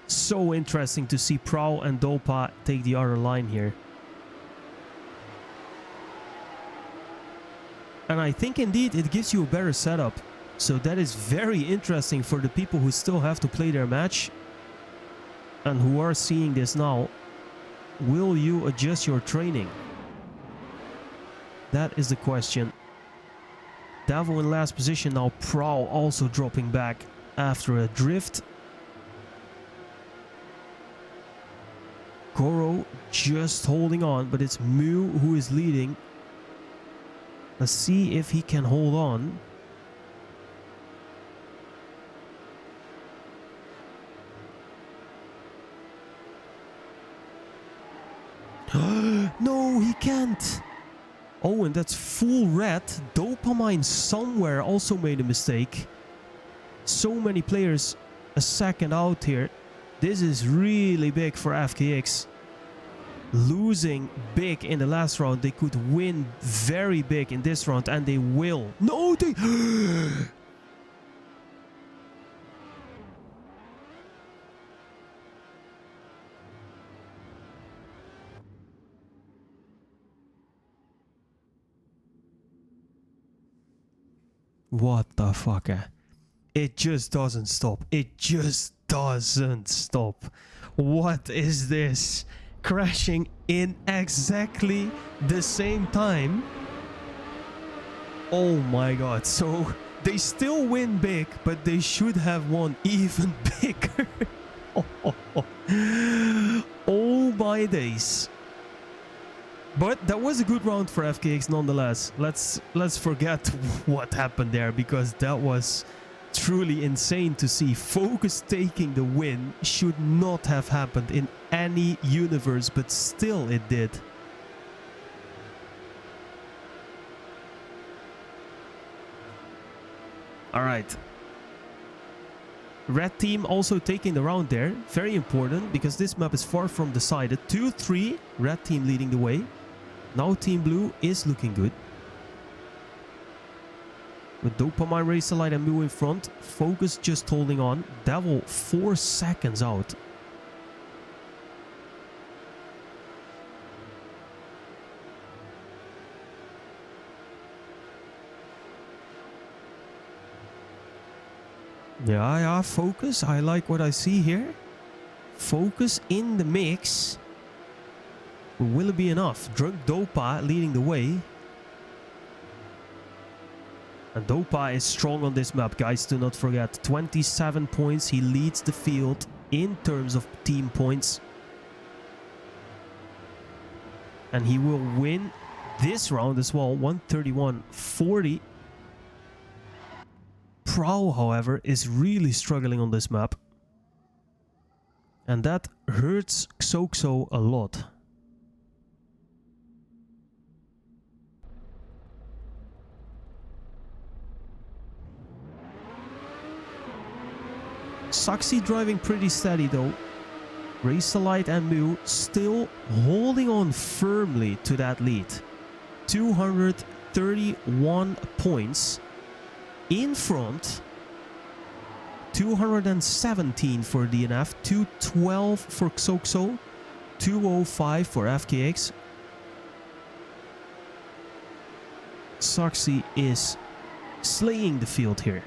So interesting to see Prowl and Dopa take the other line here. And I think indeed it gives you a better setup. So that is very interesting for the people who still have to play their match. And who are seeing this now. Will you adjust your training? That is the question. Devil in last position now. Prowl also dropping back after a drift. Goro just holding on, but it's Mu who is leading. Let's see if he can hold on. No, he can't. Oh, and that's full red. Dopamine somewhere also made a mistake. So many players a second out here. This is really big for FKX. Losing big in the last round. They could win very big in this round, and they will. No, they... What the fuck? It just doesn't stop. It just doesn't stop. What is this? Crashing in exactly the same time. Oh my god. So they still win big, but they should have won even bigger. Oh my days. But that was a good round for FKX nonetheless. Let's forget what happened there, because that was truly insane to see. Focus taking the win should not have happened in any universe, but still it did. Alright. Red team also taking the round there. Very important, because this map is far from decided. 2-3, red team leading the way. Now Team Blue is looking good. With Dopamine, Razorlight and Mu in front. Focus just holding on. Devil 4 seconds out. Yeah, Focus. I like what I see here. Focus in the mix. Will it be enough? Drunk Dopa leading the way. And Dopa is strong on this map, guys. Do not forget. 27 points. He leads the field in terms of team points. And he will win this round as well. 131-40. Prowl, however, is really struggling on this map. And that hurts Xoxo a lot. Saxi driving pretty steady though. Razorlight and Mu still holding on firmly to that lead. 231 points in front. 217 for DNF, 212 for Xoxo, 205 for FKX. Saxi is slaying the field here.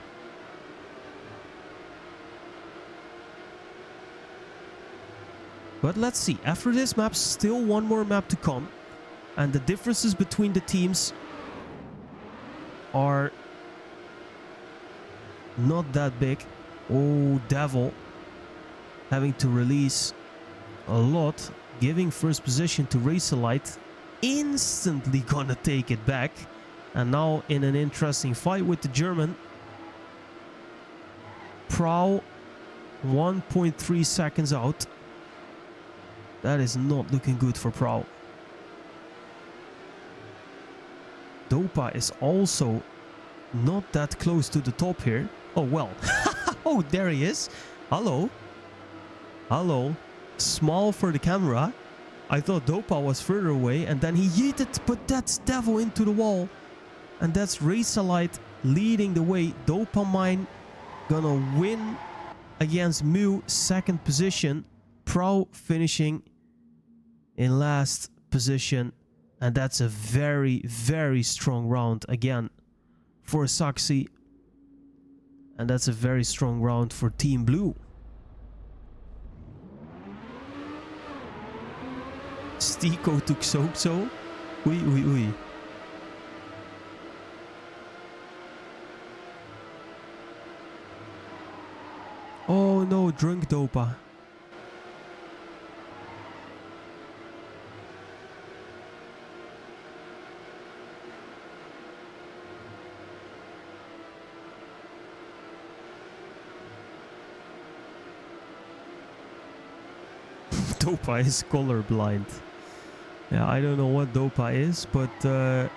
But let's see, after this map, still one more map to come. And the differences between the teams are not that big. Oh, Devil having to release a lot. Giving first position to Razorlight. Instantly gonna take it back. And now in an interesting fight with the German. Prowl 1.3 seconds out. That is not looking good for Prowl. Dopa is also not that close to the top here. Oh, well. Oh, there he is. Hello. Hello. Small for the camera. I thought Dopa was further away, and then he yeeted, but that's Devil into the wall. And that's Razorlight leading the way. Dopamine gonna win against Mu, second position. Prowl finishing in last position, and that's a very, very strong round again for Saxi, and that's a very strong round for Team Blue. Stiko took Xoxo. Oei, oei, oei. Oh no, drunk Dopa. Dopa is colorblind. Yeah, I don't know what Dopa is, but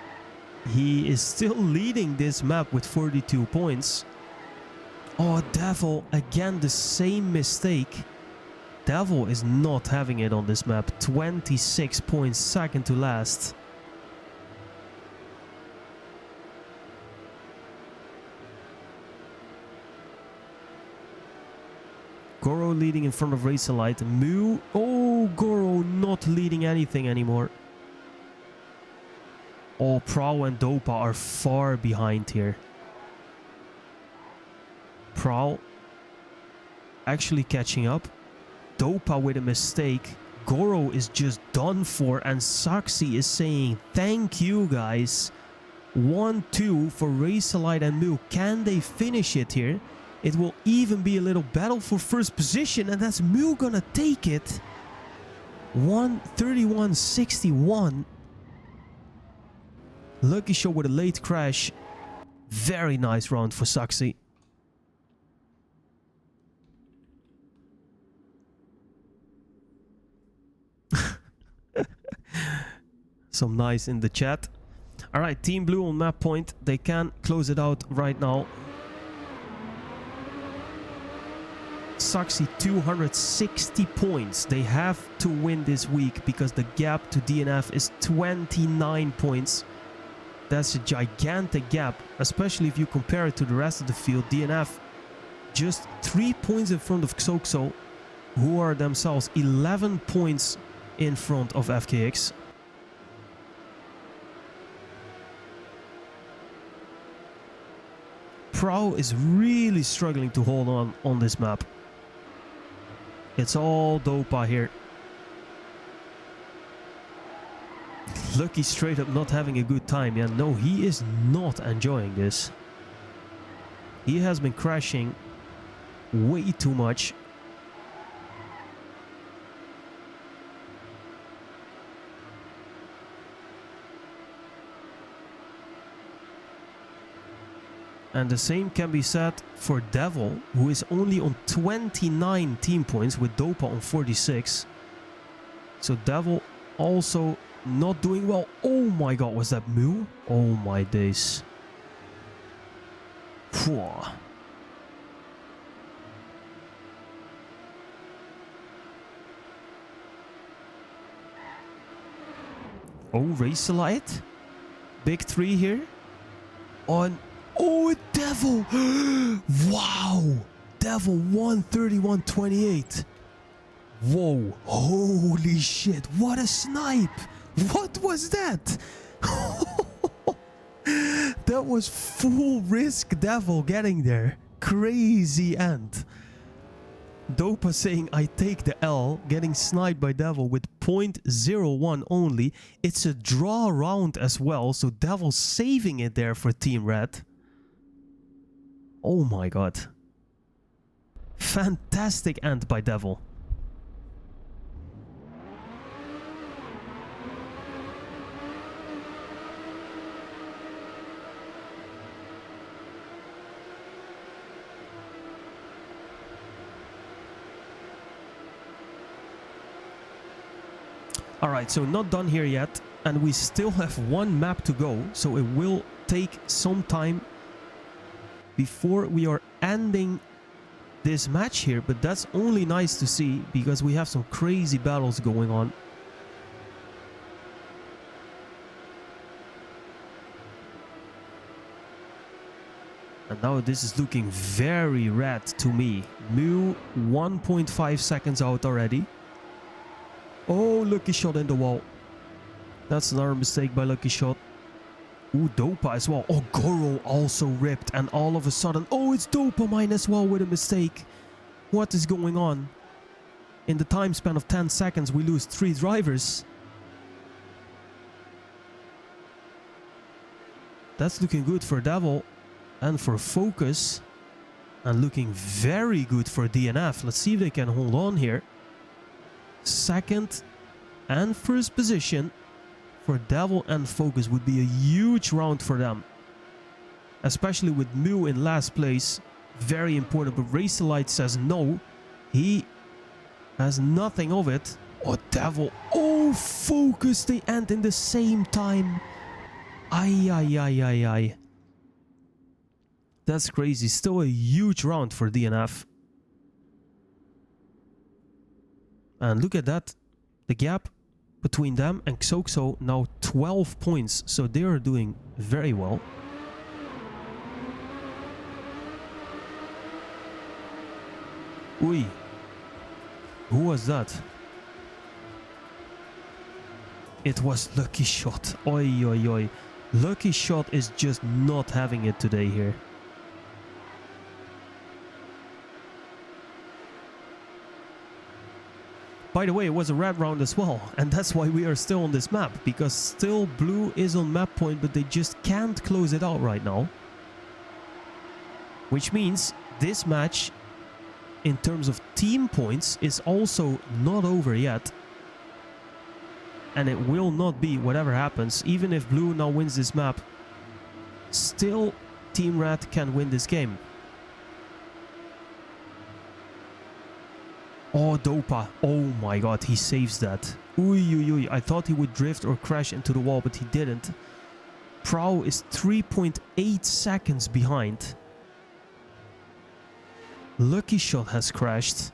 he is still leading this map with 42 points. Oh, Devil, again the same mistake. Devil is not having it on this map. 26 points, second to last. Goro leading in front of Razorlight. Mu. Oh, Goro not leading anything anymore. Oh, Prowl and Dopa are far behind here. Prowl actually catching up. Dopa with a mistake. Goro is just done for, and Saxi is saying thank you guys. 1-2 for Razorlight and Mu. Can they finish it here? It will even be a little battle for first position, and that's Mu gonna take it. 131.61. Lucky shot with a late crash. Very nice round for Saxi. Some nice in the chat. Alright, Team Blue on map point. They can close it out right now. Saxi 260 points. They have to win this week because the gap to DNF is 29 points. That's a gigantic gap, especially if you compare it to the rest of the field. DNF just 3 points in front of Xoxo, who are themselves 11 points in front of FKX. Prowl is really struggling to hold on this map. It's all Dopa here. Lucky straight up not having a good time. Yeah, no, he is not enjoying this. He has been crashing way too much. And the same can be said for Devil, who is only on 29 team points with Dopa on 46. So Devil also not doing well. Oh my god, was that Mu? Oh my days. Phew. Oh, Razorlight. Big 3 here. On. Oh, Devil! Wow! Devil 131.28. Whoa! Holy shit! What a snipe! What was that? That was full risk Devil getting there. Crazy end. Dopa saying I take the L, getting sniped by Devil with 0.01 only. It's a draw round as well, so Devil saving it there for Team Red. Oh my god. Fantastic end by Devil. Alright, so not done here yet, and we still have one map to go, so it will take some time before we are ending this match here, but that's only nice to see because we have some crazy battles going on. And now this is looking very red to me. Mu 1.5 seconds out already. Oh, Lucky shot in the wall. That's another mistake by Lucky shot. Ooh, Dopa as well. Oh, Goro also ripped. And all of a sudden, oh, it's Dopamine as well with a mistake. What is going on? In the time span of 10 seconds, we lose 3 drivers. That's looking good for Devil and for Focus. And looking very good for DNF. Let's see if they can hold on here. Second and first position for Devil and Focus would be a huge round for them. Especially with Mew in last place. Very important. But Razorlight says no. He has nothing of it. Oh, Devil. Oh, Focus. They end in the same time. Ay, ay, ay, ay, ay. That's crazy. Still a huge round for DNF. And look at that. The gap between them and Xoxo now 12 points. So they are doing very well. Ui. Who was that? It was Lucky Shot. Oi, oi, oi. Lucky Shot is just not having it today here. By the way, it was a red round as well, and that's why we are still on this map, because still blue is on map point, but they just can't close it out right now. Which means this match, in terms of team points, is also not over yet. And it will not be whatever happens, even if blue now wins this map. Still, Team Red can win this game. Oh, Dopa. Oh my god, he saves that. Ui, ui, ui. I thought he would drift or crash into the wall, but he didn't. Prow is 3.8 seconds behind. Lucky Shot has crashed.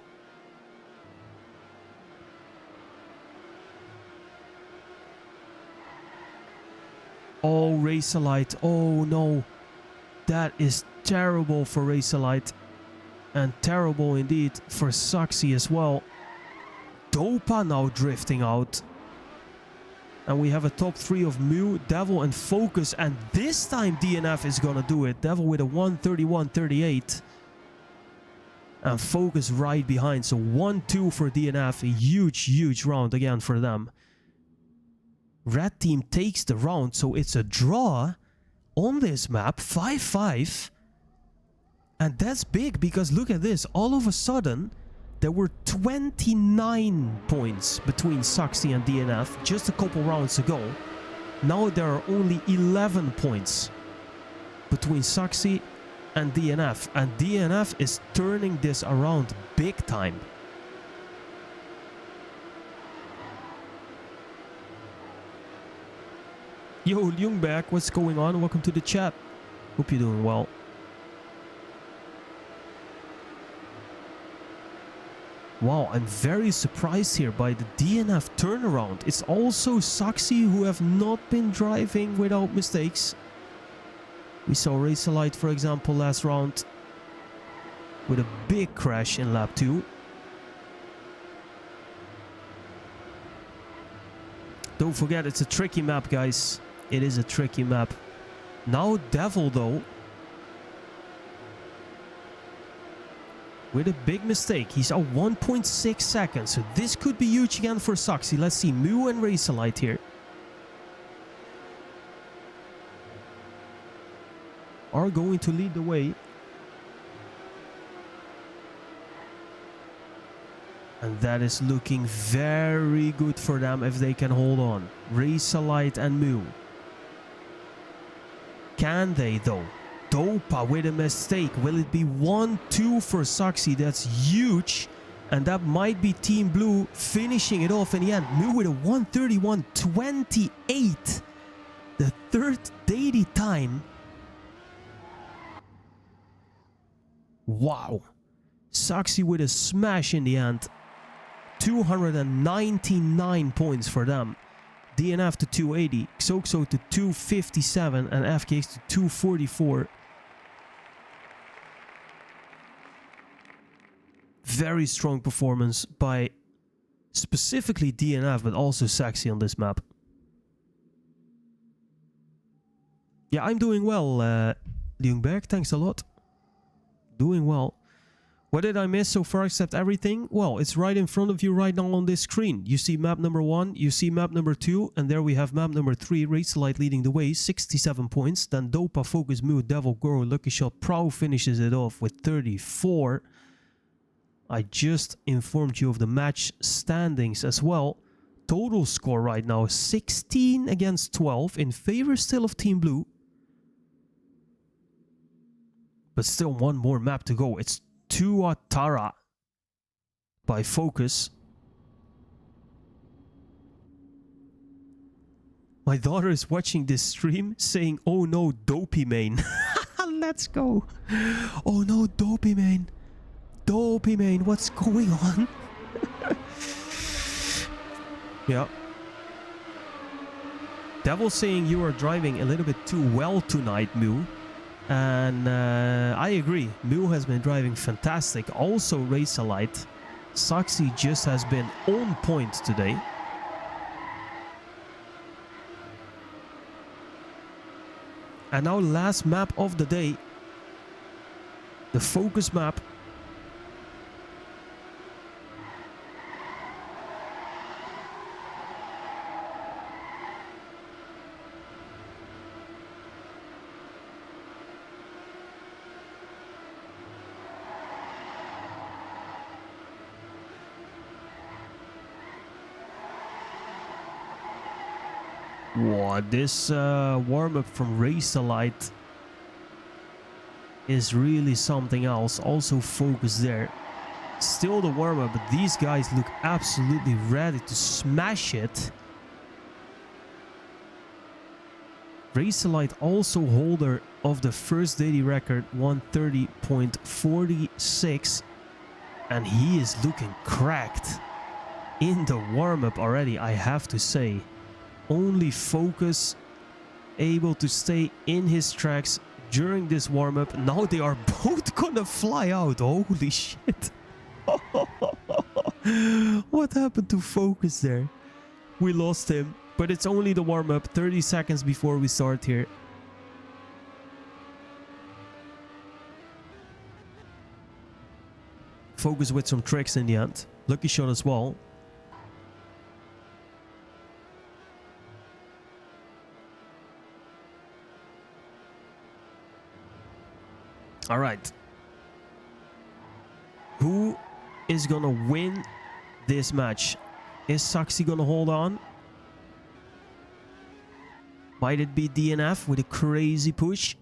Oh, Razorlight. Oh no. That is terrible for Razorlight. And terrible indeed for Saxi as well. Dopa now drifting out. And we have a top 3 of Mew, Devil and Focus. And this time DNF is gonna do it. Devil with a 1:31.38. And Focus right behind. So 1-2 for DNF. A huge, huge round again for them. Red team takes the round. So it's a draw on this map. 5-5. And that's big, because look at this. All of a sudden, there were 29 points between Saxi and DNF just a couple rounds ago. Now there are only 11 points between Saxi and DNF. And DNF is turning this around big time. Yo, Ljungberg, what's going on? Welcome to the chat. Hope you're doing well. Wow, I'm very surprised here by the DNF turnaround. It's also Saxi who have not been driving without mistakes. We saw Razorlight, for example, last round with a big crash in lap 2. Don't forget, it's a tricky map, guys. It is a tricky map. Now Devil, though, with a big mistake. He's at 1.6 seconds. So this could be huge again for Saxi. Let's see. Mew and Razorlight here are going to lead the way. And that is looking very good for them if they can hold on. Razorlight and Mew. Can they, though? Dopa with a mistake. Will it be 1-2 for Saxi? That's huge. And that might be Team Blue finishing it off in the end. Mew with a 1:31.28. The third daily time. Wow. Saxi with a smash in the end. 299 points for them. DNF to 280. Xoxo to 257. And FKX to 244. Very strong performance by specifically DNF, but also Saxi on this map. Yeah, I'm doing well, Ljungberg. Thanks a lot. Doing well. What did I miss so far except everything? Well, it's right in front of you right now on this screen. You see map number 1, you see map number 2, and there we have map number 3, Razorlight leading the way, 67 points. Then Dopa, Focus, Mu, Devil, Goro, Lucky Shot, Prow finishes it off with 34. I just informed you of the match standings as well. Total score right now is 16 against 12 in favor still of Team Blue. But still one more map to go. It's Tuatara by Focus. My daughter is watching this stream saying, oh no, Dopey main. Let's go. Oh no, Dopey main. Dopey main, what's going on? Yeah. Devil saying you are driving a little bit too well tonight, Mu. And I agree. Mu has been driving fantastic. Also Razorlight. Saxi just has been on point today. And now last map of the day. The Focus map. Wow, this warm-up from Razorlight is really something else. Also Focus there. Still the warm-up, but these guys look absolutely ready to smash it. Razorlight also holder of the first daily record, 130.46. And he is looking cracked in the warm-up already, I have to say. Only Focus able to stay in his tracks during this warm-up. Now they are both gonna fly out. Holy shit. What happened to Focus there? We lost him, but it's only the warm-up. 30 seconds before we start here. Focus with some tricks in the end. Lucky Shot as well. All right. Who is going to win this match? Is Saxi going to hold on? Might it be DNF with a crazy push?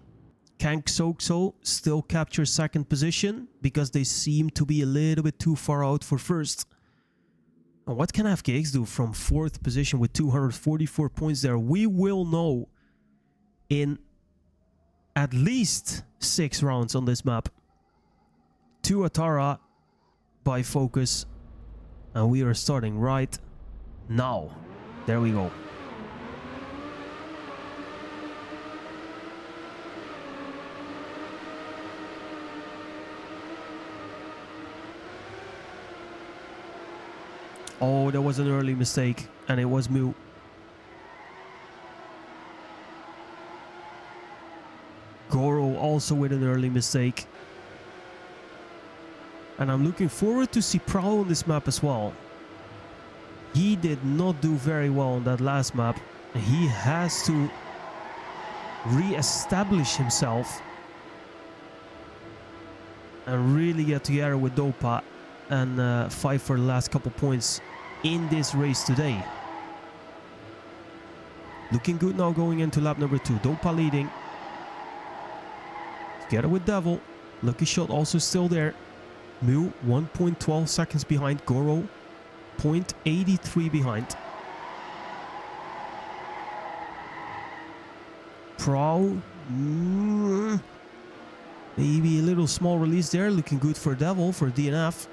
Can Xoxo still capture second position? Because they seem to be a little bit too far out for first. And what can FKX do from fourth position with 244 points there? We will know in at least 6 rounds on this map. Tuatara by Focus. And we are starting right now. There we go. Oh, that was an early mistake. And it was Mu. Goro also with an early mistake. And I'm looking forward to see Prowl on this map as well. He did not do very well on that last map. He has to re-establish himself and really get together with Dopa and fight for the last couple points in this race today. Looking good now going into lap number 2. Dopa leading. Together with Devil. Lucky Shot also still there. Mu 1.12 seconds behind. Goro 0.83 behind. Prow. Maybe a little small release there. Looking good for Devil, for DNF.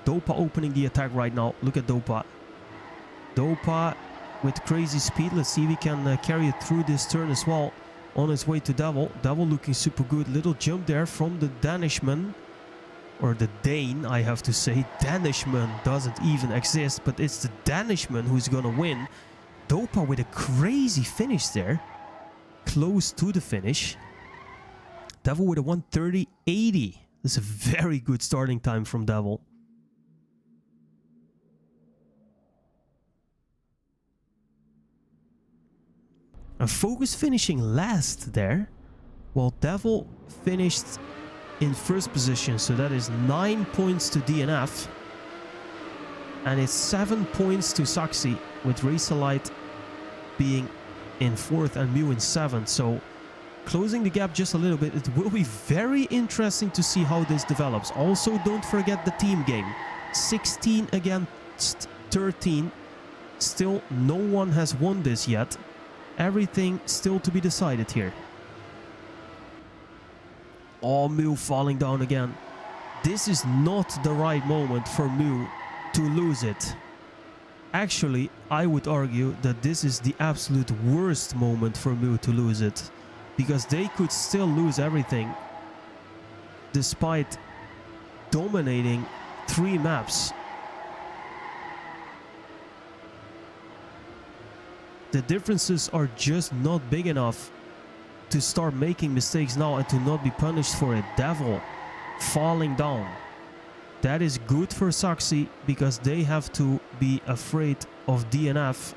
Dopa opening the attack right now. Look at Dopa. Dopa with crazy speed. Let's see if he can carry it through this turn as well. On his way to Devil. Devil looking super good. Little jump there from the Danishman. Or the Dane, I have to say. Danishman doesn't even exist, but it's the Danishman who's gonna win. Dopa with a crazy finish there. Close to the finish. Devil with a 130.80. This is a very good starting time from Devil. And Focus finishing last there, while Devil finished in first position. So that is 9 points to DNF. And it's 7 points to Saxi, with Razorlight being in 4th and Mew in 7th. So closing the gap just a little bit. It will be very interesting to see how this develops. Also, don't forget the team game. 16 against 13. Still, no one has won this yet. Everything still to be decided here. Oh, Mew falling down again. This is not the right moment for Mew to lose it. Actually, I would argue that this is the absolute worst moment for Mew to lose it. Because they could still lose everything despite dominating 3 maps. The differences are just not big enough to start making mistakes now and to not be punished for it. Devil falling down. That is good for Saxi because they have to be afraid of DNF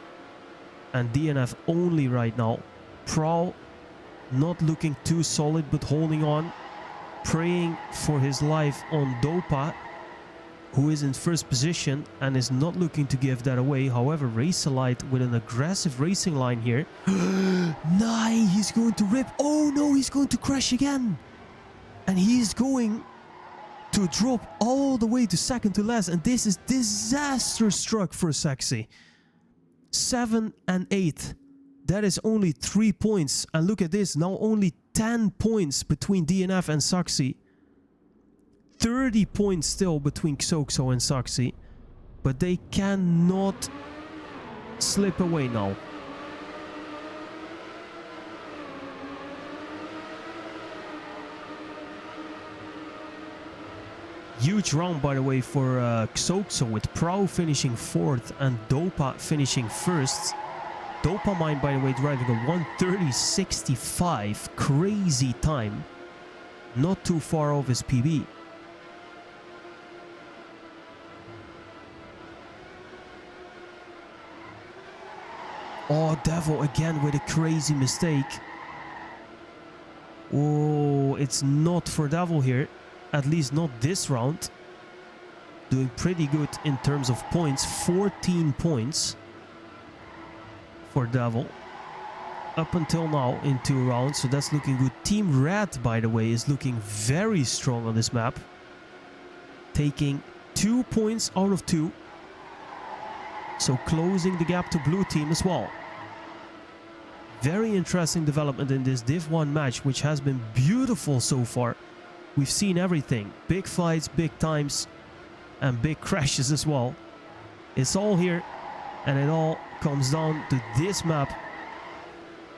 and DNF only right now. Prowl not looking too solid but holding on, praying for his life on Dopa, who is in first position and is not looking to give that away. However, Razorlight with an aggressive racing line here. Nah, he's going to rip. Oh no, he's going to crash again. And he's going to drop all the way to second to last. And this is disaster struck for Saxi. 7 and 8. That is only 3 points. And look at this, now only 10 points between DNF and Saxi. 30 points still between Xoxo and Saxi. But they cannot slip away now. Huge round, by the way, for Xoxo, with Prow finishing 4th and Dopa finishing 1st. Dopamine, by the way, driving a 1:30.65. Crazy time. Not too far off his PB. Oh, Devil again with a crazy mistake. Oh, it's not for Devil here. At least not this round. Doing pretty good in terms of points. 14 points for Devil up until now in 2 rounds, so that's looking good. Team Red, by the way, is looking very strong on this map, taking 2 points out of 2, so closing the gap to blue team as well. Very interesting development in this Div 1 match, which has been beautiful so far. We've seen everything, big fights, big times, and big crashes as well. It's all here, and it all comes down to this map.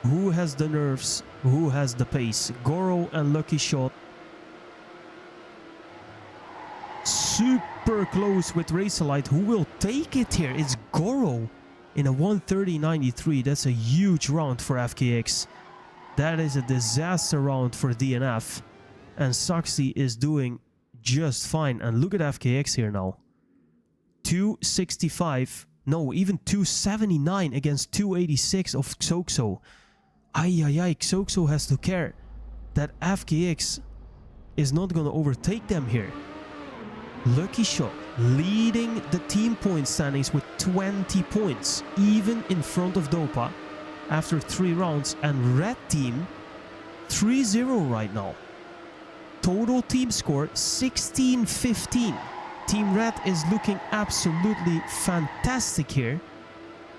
Who has the nerves? Who has the pace? Goro and Lucky Shot. Super close with Razorlight. Who will take it here? It's Goro in a 1:30.93. That's a huge round for FKX. That is a disaster round for DNF. And Saxi is doing just fine. And look at FKX here now. 265. No, even 279 against 286 of Xoxo. Ay, Xoxo has to care that FKX is not going to overtake them here. Lucky Shot leading the team point standings with 20 points, even in front of Dopa after 3 rounds. And Red Team 3-0 right now. Total team score 16-15. Team Red is looking absolutely fantastic here.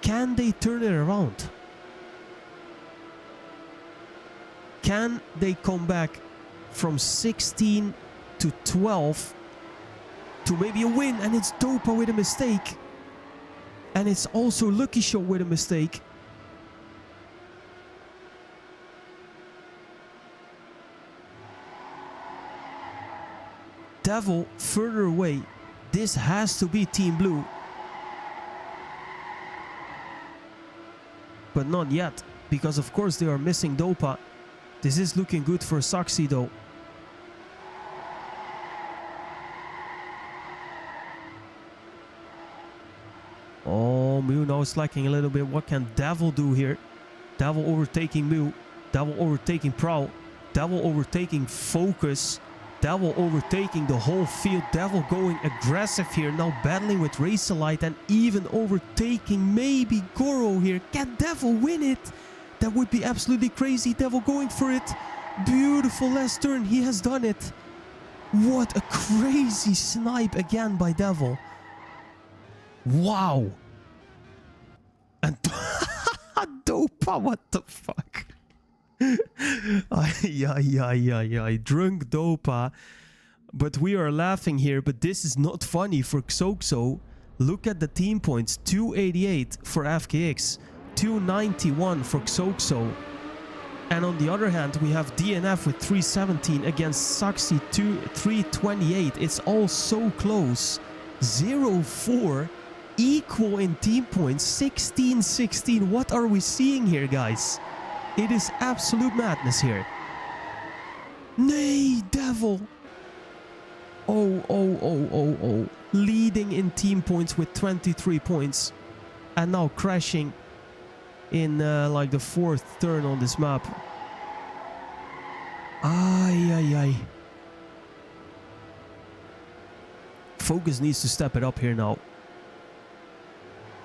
Can they turn it around? Can they come back from 16 to 12 to maybe a win? And it's Dopa with a mistake. And it's also Lucky Shot with a mistake. Devil further away. This has to be Team Blue. But not yet, because of course they are missing Dopa. This is looking good for Saxi though. Mu now is lacking a little bit. What can Devil do here? Devil overtaking Mu. Devil overtaking Prowl. Devil overtaking Focus. Devil overtaking the whole field. Devil going aggressive here. Now battling with Razorlight and even overtaking maybe Goro here. Can Devil win it? That would be absolutely crazy. Devil going for it. Beautiful last turn. He has done it. What a crazy snipe again by Devil. Wow. And Dopa, what the fuck? Drunk Dopa. But we are laughing here, but this is not funny for Xoxo. Look at the team points. 288 for FKX. 291 for Xoxo. And on the other hand, we have DNF with 317 against Saxi 328. It's all so close. 0-4. Equal in team points. 16-16. What are we seeing here, guys? It is absolute madness here. Nay, Devil. Oh. Leading in team points with 23 points. And now crashing in like the 4th turn on this map. Ay. Focus needs to step it up here now,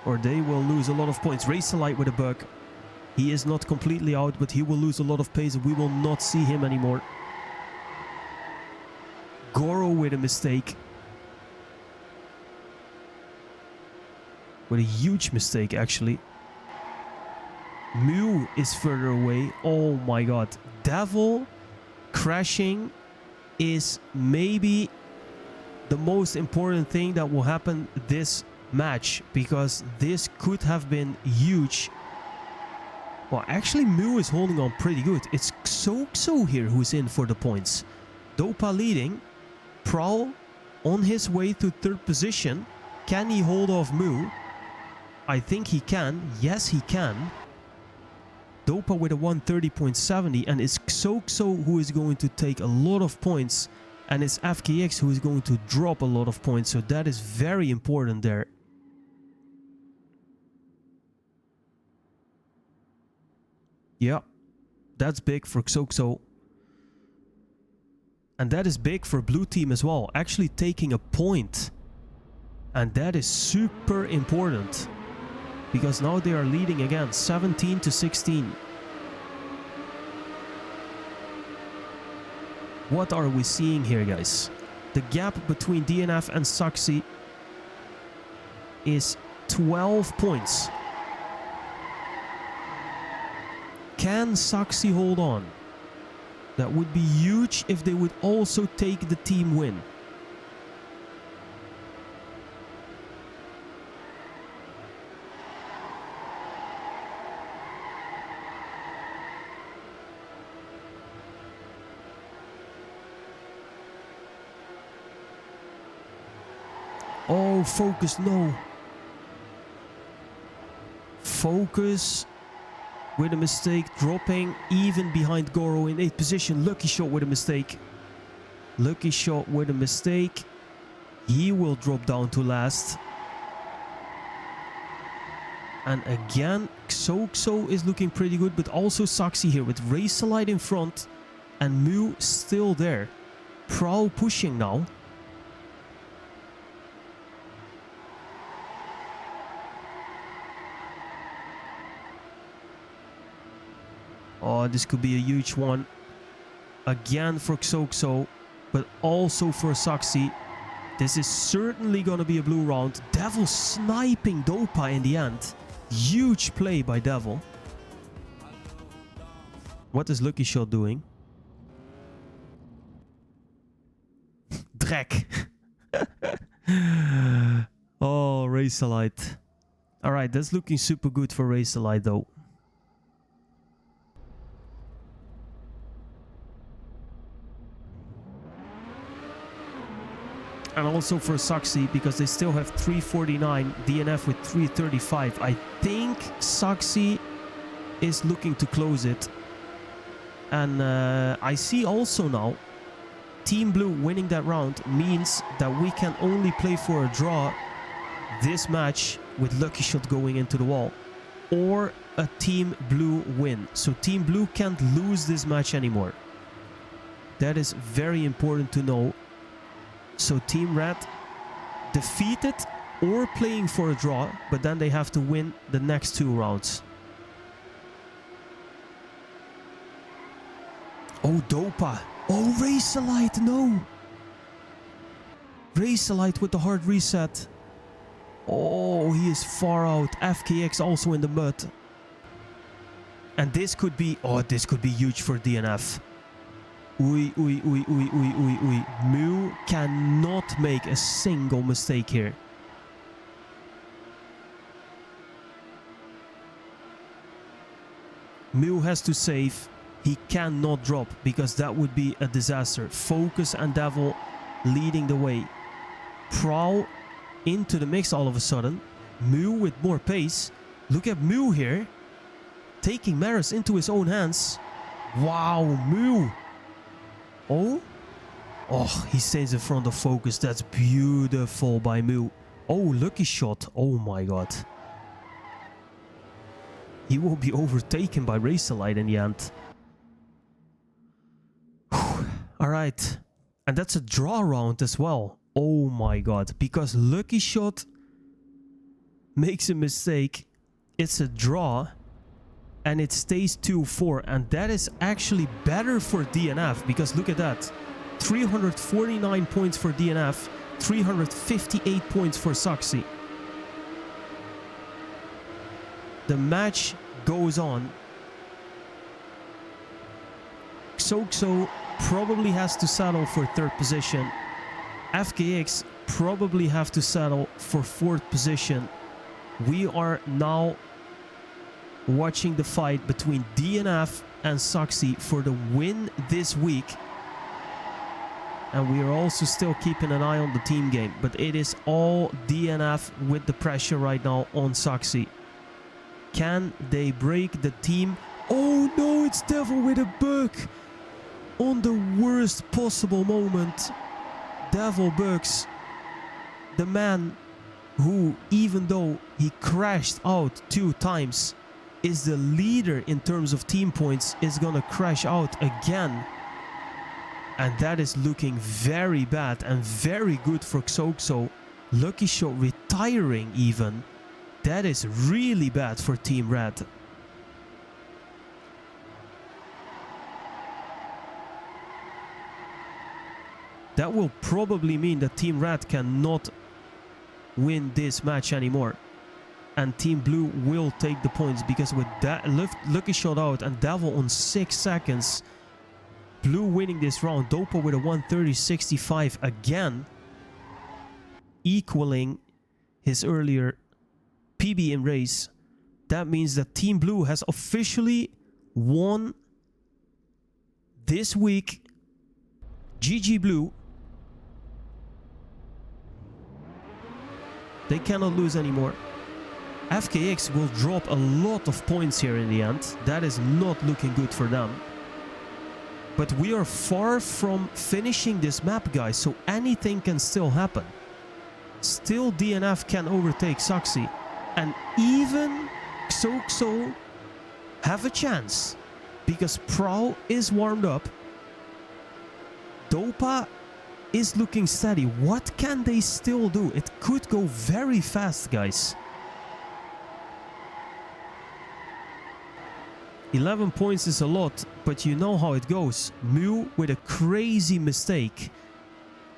or they will lose a lot of points. Razorlight with a bug. He is not completely out, but he will lose a lot of pace. We will not see him anymore. Goro with a mistake. With a huge mistake, actually. Mu is further away. Oh my god. Devil crashing is maybe the most important thing that will happen this match, because this could have been huge. Well, actually Mu is holding on pretty good. It's Xoxo here who's in for the points. Dopa leading. Prowl on his way to 3rd position. Can he hold off Mu? I think he can. Yes, he can. Dopa with a 130.70, and it's Xoxo who is going to take a lot of points, and it's FKX who is going to drop a lot of points, so that is very important there. Yeah, that's big for Xoxo. And that is big for blue team as well, actually taking a point. And that is super important, because now they are leading again, 17-16. What are we seeing here, guys? The gap between DNF and Saxi is 12 points. Can Saxi hold on? That would be huge if they would also take the team win. Oh, Focus, no. Focus with a mistake, dropping even behind Goro in 8th position. Lucky Shot with a mistake. Lucky Shot with a mistake. He will drop down to last. And again, Xoxo is looking pretty good, but also Saxi here with Razorlight in front and Mu still there. Prowl pushing now. Oh, this could be a huge one. Again for Xoxo, but also for Saxi. This is certainly going to be a blue round. Devil sniping Dopa in the end. Huge play by Devil. What is Lucky Shot doing? Drek. Oh, Razorlight. Alright, that's looking super good for Razorlight though. And also for Saxi, because they still have 349, DNF with 335. I think Saxi is looking to close it. And I see also now, Team Blue winning that round means that we can only play for a draw this match with Lucky Shot going into the wall, or a Team Blue win. So Team Blue can't lose this match anymore. That is very important to know. So Team Red defeated or playing for a draw, but then they have to win the next 2 rounds. Oh, Dopa. Oh, Racerlight, no. Racerlight with the hard reset. Oh, he is far out. FKX also in the mud. And this could be... Oh, this could be huge for DNF. Oei, oei, oei, oei, oei, oei, oei. Mew cannot make a single mistake here. Mew has to save. He cannot drop because that would be a disaster. Focus and Devil leading the way. Prowl into the mix all of a sudden. Mew with more pace. Look at Mew here. Taking matters into his own hands. Wow, Mew. Oh. Oh, he stays in front of Focus. That's beautiful by Mew. Oh, Lucky Shot. Oh my god. He will be overtaken by Racerlight in the end. Alright. And that's a draw round as well. Oh my god. Because Lucky Shot makes a mistake. It's a draw. And it stays 2-4. And that is actually better for DNF. Because look at that. 349 points for DNF. 358 points for Saxi. The match goes on. Xoxo probably has to settle for 3rd position. FKX probably have to settle for 4th position. We are now watching the fight between DNF and Saxi for the win this week. And we are also still keeping an eye on the team game. But it is all DNF with the pressure right now on Saxi. Can they break the team? Oh no, it's Devil with a bug. On the worst possible moment. Devil bugs. The man who, even though he crashed out 2 times, is the leader in terms of team points, is gonna crash out again. And that is looking very bad and very good for Xoxo. Lucky Shot retiring even. That is really bad for Team Red. That will probably mean that Team Red cannot win this match anymore. And Team Blue will take the points because with that Lucky Shot out and Devil on 6 seconds, Blue winning this round. Dopa with a 130.65 again, equaling his earlier PB in race. That means that Team Blue has officially won this week. GG Blue. They cannot lose anymore. FKX will drop a lot of points here in the end. That is not looking good for them. But we are far from finishing this map, guys, so anything can still happen. Still DNF can overtake Saxi. And even Xoxo have a chance. Because Prowl is warmed up. Dopa is looking steady. What can they still do? It could go very fast, guys. 11 points is a lot, but you know how it goes. Mew with a crazy mistake.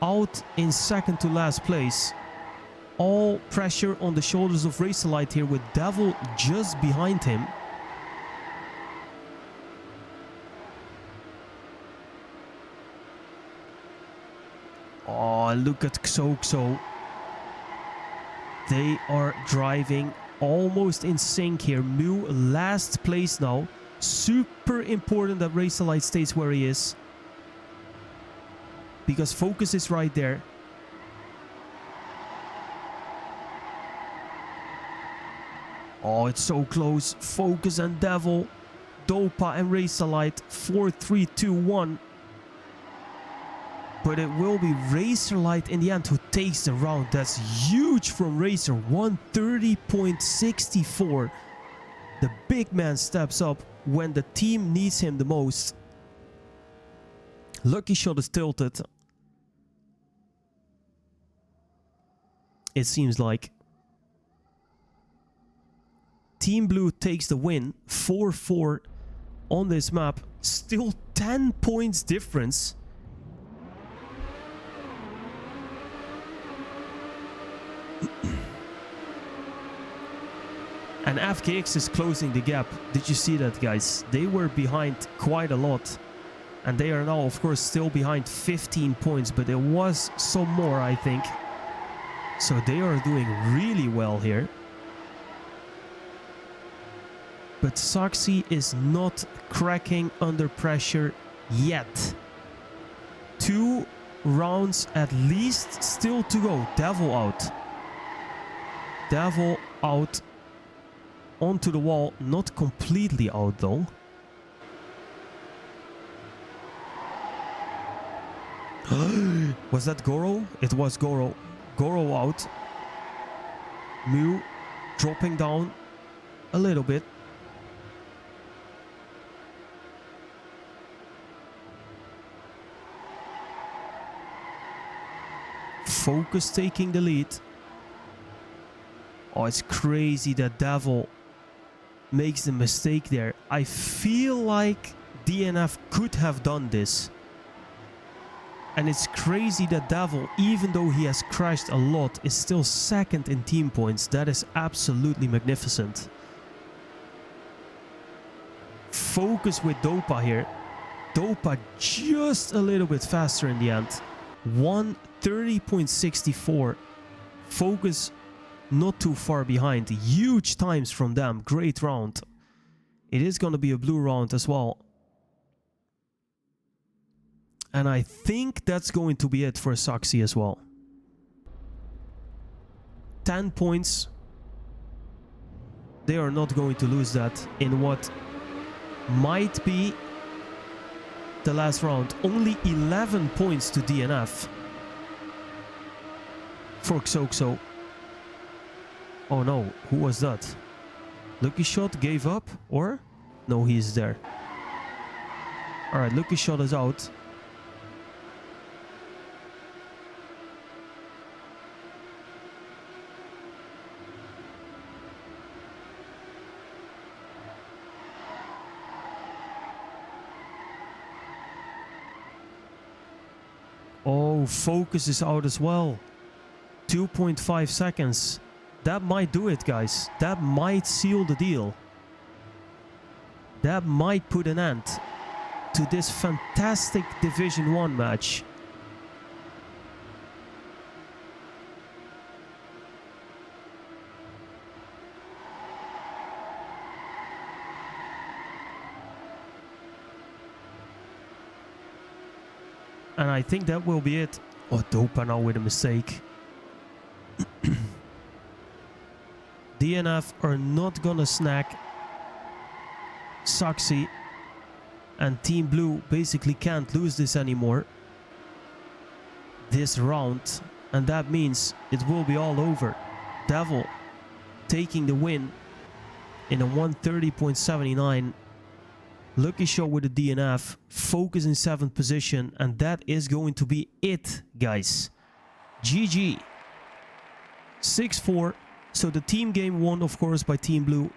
Out in 2nd to last place. All pressure on the shoulders of Racerlight here with Devil just behind him. Oh, look at Xoxo. They are driving almost in sync here. Mew last place now. Super important that Racerlight stays where he is. Because Focus is right there. Oh, it's so close. Focus and Devil. Dopa and Racerlight. 4, 3, 2, 1. But it will be Razorlight in the end who takes the round. That's huge from Razor. 130.64. The big man steps up when the team needs him the most. Lucky Shot is tilted. It seems like. Team Blue takes the win. 4-4 on this map. Still 10 points difference. And FKX is closing the gap. Did you see that, guys? They were behind quite a lot. And they are now, of course, still behind 15 points. But there was some more, I think. So they are doing really well here. But Saxi is not cracking under pressure yet. 2 rounds at least still to go. Devil out. Devil out. Onto the wall. Not completely out though. Was that Goro? It was Goro. Goro out. Mew dropping down a little bit. Focus taking the lead. Oh, it's crazy that Devil makes the mistake there. I feel like DNF could have done this. And it's crazy that Devil, even though he has crashed a lot, is still second in team points. That is absolutely magnificent. Focus with Dopa here. Dopa just a little bit faster in the end. 130.64. Focus not too far behind. Huge times from them. Great round. It is going to be a blue round as well. And I think that's going to be it for Saxi as well. 10 points. They are not going to lose that in what might be the last round. Only 11 points to DNF for Xoxo. Oh no, who was that? Lucky Shot gave up, or? No, he is there. Alright, Lucky Shot is out. Oh, Focus is out as well. 2.5 seconds. That might do it, guys. That might seal the deal. That might put an end to this fantastic Division 1 match. And I think that will be it. Oh, Dopa now with a mistake. DNF are not gonna snack Saxi. And Team Blue basically can't lose this anymore. This round. And that means it will be all over. Devil taking the win in a 130.79. Lucky Shot with a DNF. Focus in 7th position. And that is going to be it, guys. GG. 6-4. So the team game won, of course, by Team Blue.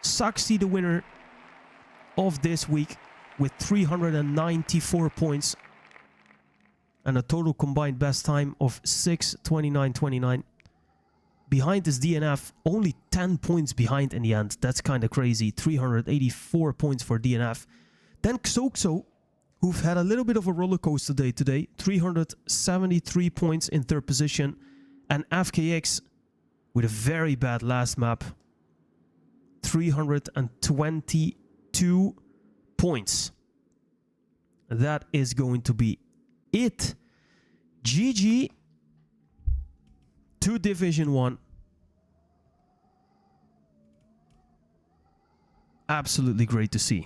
Saxi the winner of this week with 394 points. And a total combined best time of 6:29.29. Behind is DNF, only 10 points behind in the end. That's kind of crazy. 384 points for DNF. Then Xoxo, who've had a little bit of a roller coaster day today. 373 points in 3rd position. And FKX with a very bad last map. 322 points. That is going to be it. GG to Division 1. Absolutely great to see.